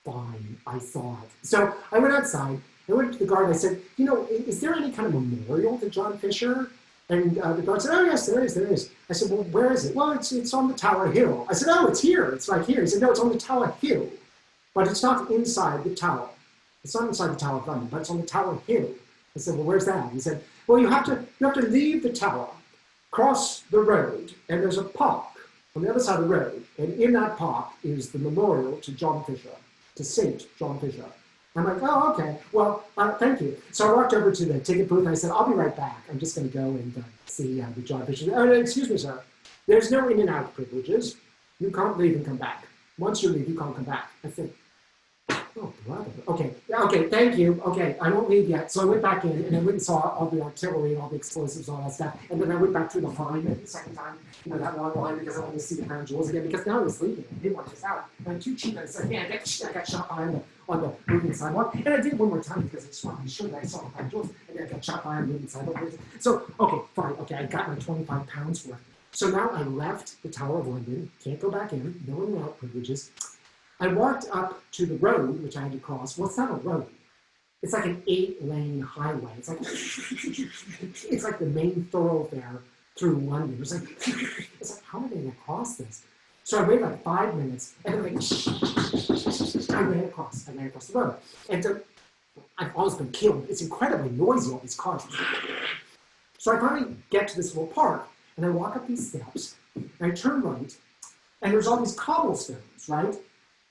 fine, I saw it. So I went outside, I went to the garden, I said, is there any kind of memorial to John Fisher? And the guard said, oh, yes, there is. I said, well, where is it? Well, it's on the Tower Hill. I said, oh, it's here. It's right here. He said, no, it's on the Tower Hill. But it's not inside the tower. It's not inside the Tower of London, but it's on the Tower Hill. I said, well, where's that? He said, well, you have to leave the tower, cross the road, and there's a park on the other side of the road. And in that park is the memorial to John Fisher, to Saint John Fisher. I'm like, oh, okay, well, thank you. So I walked over to the ticket booth and I said, I'll be right back. I'm just going to go and see the John Fisher. Oh, no, excuse me, sir. There's no in and out privileges. You can't leave and come back. Once you leave, you can't come back. I said, oh, brother. Okay, thank you. Okay, I won't leave yet. So I went back in and I went and saw all the artillery and all the explosives and all that stuff. And then I went back through the line the second time, that long line because I wanted to see the crown jewels again because now I was leaving. I didn't want this out. And I'm too cheap. I said, yeah, I got shot behind on the moving sidewalk. And I did it one more time because I just wanted to be sure that I saw the crown jewels. And then I got shot behind the moving sidewalk. So, okay, fine. Okay, I got my £25 worth. So now I left the Tower of London. Can't go back in. No in and out privileges. I walked up to the road, which I had to cross. Well, it's not a road. It's like an 8-lane highway. It's like the main thoroughfare through London. It's like how am I going to cross this? So I waited like 5 minutes, and then I ran across the road. And so I've always been killed. It's incredibly noisy, all these cars. So I finally get to this little park, and I walk up these steps, and I turn right, and there's all these cobblestones, right?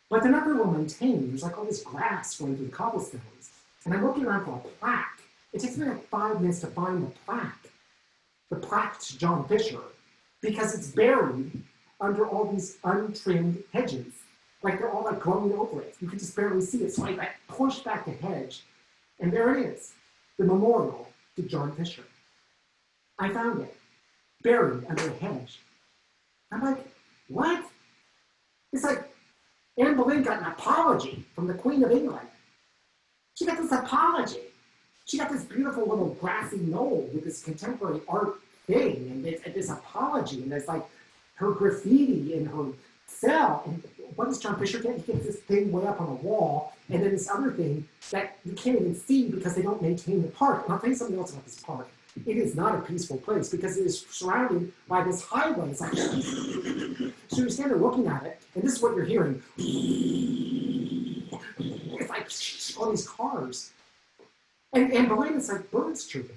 But they're not very well maintained. There's like all this grass going through the cobblestones. And I'm looking around for a plaque. It takes me like 5 minutes to find the plaque. The plaque to John Fisher, because it's buried under all these untrimmed hedges. Like they're all like growing over it. You can just barely see it. So I pushed back the hedge, and there it is, the memorial to John Fisher. I found it, buried under a hedge. I'm like, what? It's like Anne Boleyn got an apology from the Queen of England. She got this apology. She got this beautiful little grassy knoll with this contemporary art thing, and this apology, and there's like her graffiti in her cell. And what does John Fisher get? He gets this thing way up on a wall, and then this other thing that you can't even see because they don't maintain the park. And I'll tell you something else about this park. It is not a peaceful place because it is surrounded by this highway. It's like, so you're standing there looking at it, and this is what you're hearing. It's like all these cars. And behind it's like birds chirping.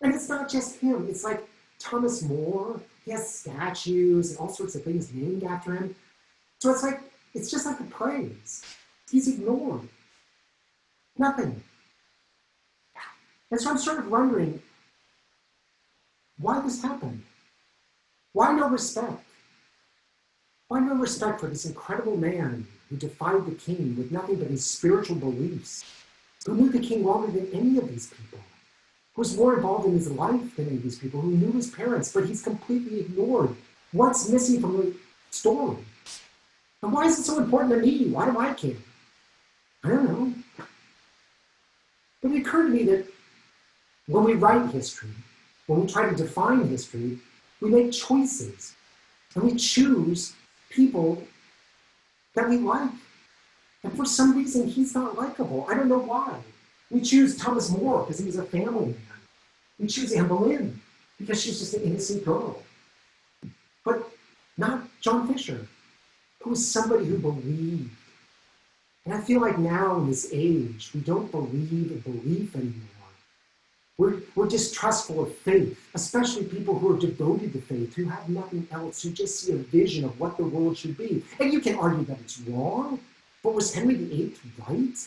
And it's not just him. It's like Thomas More. He has statues and all sorts of things named after him. So it's just like the praise. He's ignored. Nothing. And so I'm sort of wondering why this happened. Why no respect? Why no respect for this incredible man who defied the king with nothing but his spiritual beliefs, who knew the king longer than any of these people, who was more involved in his life than any of these people, who knew his parents, but he's completely ignored what's missing from the story? And why is it so important to me? Why do I care? I don't know. But it occurred to me that when we write history, when we try to define history, we make choices. And we choose people that we like. And for some reason, he's not likable. I don't know why. We choose Thomas More because he was a family man. We choose Anne Boleyn because she's just an innocent girl. But not John Fisher, who was somebody who believed. And I feel like now in this age, we don't believe in belief anymore. We're distrustful of faith, especially people who are devoted to faith, who have nothing else, who just see a vision of what the world should be. And you can argue that it's wrong, but was Henry VIII right?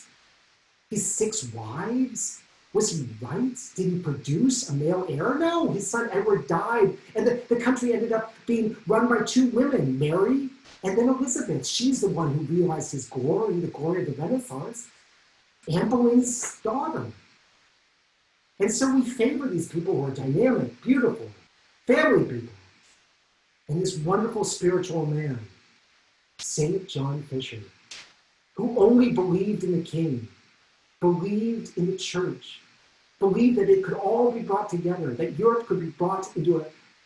His 6 wives? Was he right? Did he produce a male heir? No, his son Edward died, and the country ended up being run by 2 women, Mary and then Elizabeth. She's the one who realized his glory, the glory of the Renaissance, Anne Boleyn's daughter. And so we favor these people who are dynamic, beautiful, family people. And this wonderful spiritual man, St. John Fisher, who only believed in the king, believed in the church, believed that it could all be brought together, that Europe could be brought into an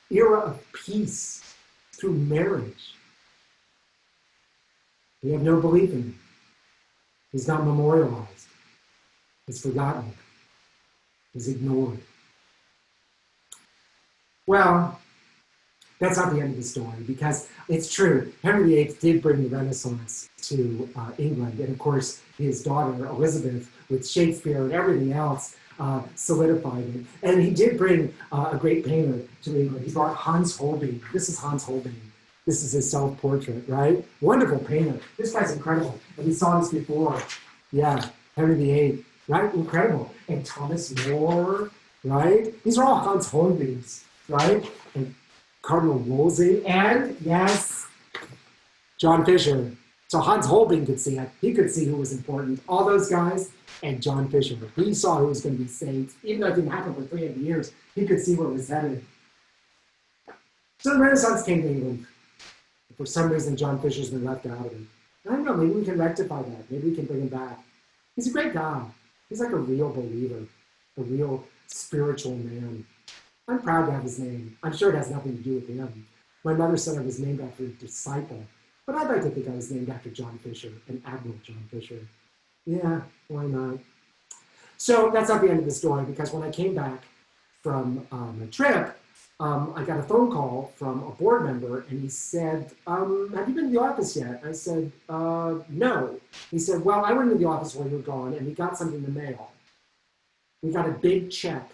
era of peace through marriage. We have no belief in him. He's not memorialized. He's forgotten. He's ignored. Well, that's not the end of the story, because it's true. Henry VIII did bring the Renaissance to England, and of course his daughter Elizabeth, with Shakespeare and everything else, solidified it. And he did bring a great painter to England. He brought Hans Holbein. This is Hans Holbein. This is his self-portrait, right? Wonderful painter. This guy's incredible. And we saw this before. Yeah, Henry VIII, right? Incredible. And Thomas More, right? These are all Hans Holbeins, right? And Cardinal Wolsey, and yes, John Fisher. So Hans Holbein could see it. He could see who was important. All those guys, and John Fisher. He saw who was going to be saved. Even though it didn't happen for 300 years, he could see where it was headed. So the Renaissance came to England. For some reason, John Fisher's been left out of it. I don't know, maybe we can rectify that. Maybe we can bring him back. He's a great guy. He's like a real believer, a real spiritual man. I'm proud to have his name. I'm sure it has nothing to do with him. My mother said I was named after a disciple, but I'd like to think I was named after John Fisher, an Admiral John Fisher. Yeah, why not? So that's not the end of the story, because when I came back from a trip, I got a phone call from a board member, and he said, have you been to the office yet? I said, no. He said, well, I went into the office while you were gone, and we got something in the mail. We got a big check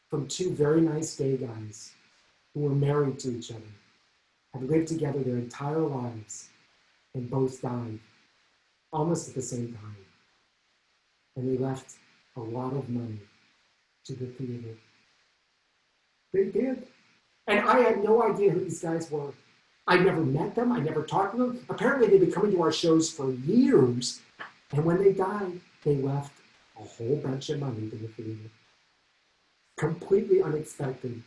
from 2 very nice gay guys who were married to each other, had lived together their entire lives, and both died almost at the same time. And they left a lot of money to the theater. They did. And I had no idea who these guys were. I never met them. I never talked to them. Apparently they've been coming to our shows for years. And when they died, they left a whole bunch of money to the theater. Completely unexpected.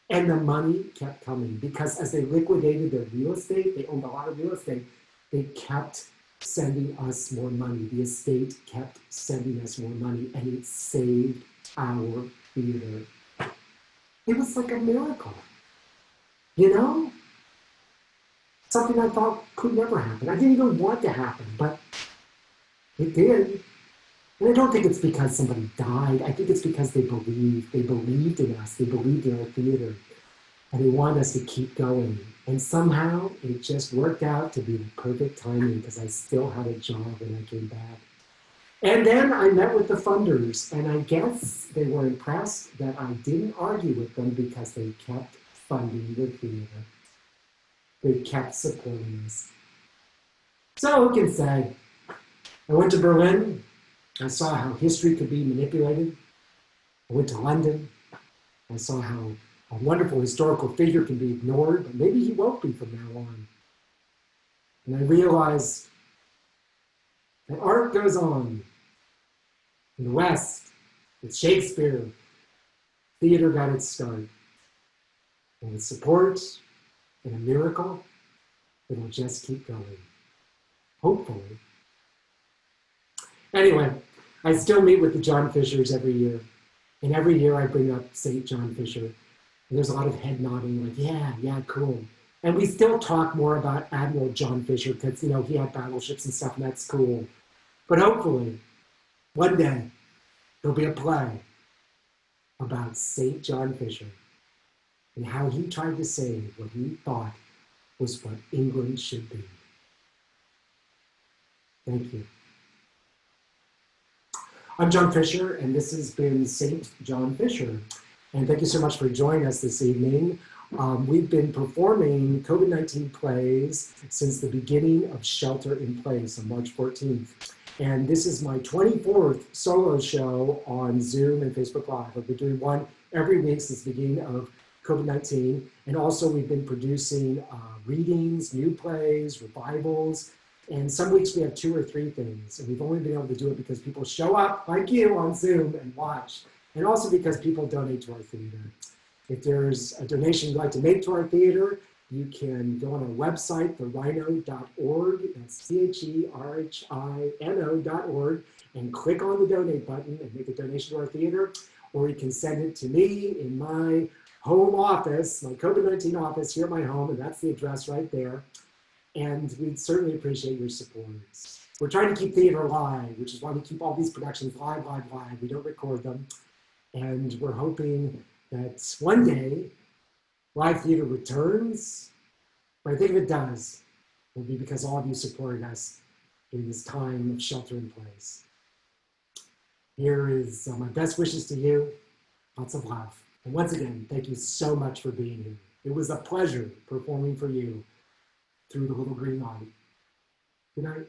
And the money kept coming, because as they liquidated their real estate, they owned a lot of real estate, they kept sending us more money. The estate kept sending us more money, and it saved our theater. It was like a miracle, you know? Something I thought could never happen. I didn't even want to happen, but it did. And I don't think it's because somebody died. I think it's because they believed. They believed in us. They believed in our theater. And they wanted us to keep going. And somehow it just worked out to be the perfect timing, because I still had a job when I came back. And then I met with the funders, and I guess they were impressed that I didn't argue with them, because they kept funding the theater. They kept supporting us. So who can say? I went to Berlin. I saw how history could be manipulated. I went to London. I saw how a wonderful historical figure can be ignored, but maybe he won't be from now on. And I realized that art goes on. In the West, with Shakespeare, theater got its start. And with support and a miracle, it'll just keep going. Hopefully. Anyway, I still meet with the John Fishers every year. And every year I bring up St. John Fisher. And there's a lot of head nodding, like, yeah, cool. And we still talk more about Admiral John Fisher because, he had battleships and stuff, and that's cool. But hopefully, one day, there'll be a play about St. John Fisher and how he tried to save what he thought was what England should be. Thank you. I'm John Fisher, and this has been St. John Fisher. And thank you so much for joining us this evening. We've been performing COVID-19 plays since the beginning of Shelter in Place on March 14th. And this is my 24th solo show on Zoom and Facebook Live. I've been doing one every week since the beginning of COVID-19. And also we've been producing readings, new plays, revivals. And some weeks we have 2 or 3 things. And we've only been able to do it because people show up like you on Zoom and watch. And also because people donate to our theater. If there's a donation you'd like to make to our theater, you can go on our website, therhino.org, that's THERHINO.org, and click on the donate button and make a donation to our theater. Or you can send it to me in my home office, my COVID-19 office here at my home, and that's the address right there. And we'd certainly appreciate your support. We're trying to keep theater live, which is why we keep all these productions live. We don't record them. And we're hoping that one day live theater returns. But I think if it does, it will be because all of you supported us during this time of shelter in place. Here is my best wishes to you. Lots of love. And once again, thank you so much for being here. It was a pleasure performing for you through the little green light. Good night.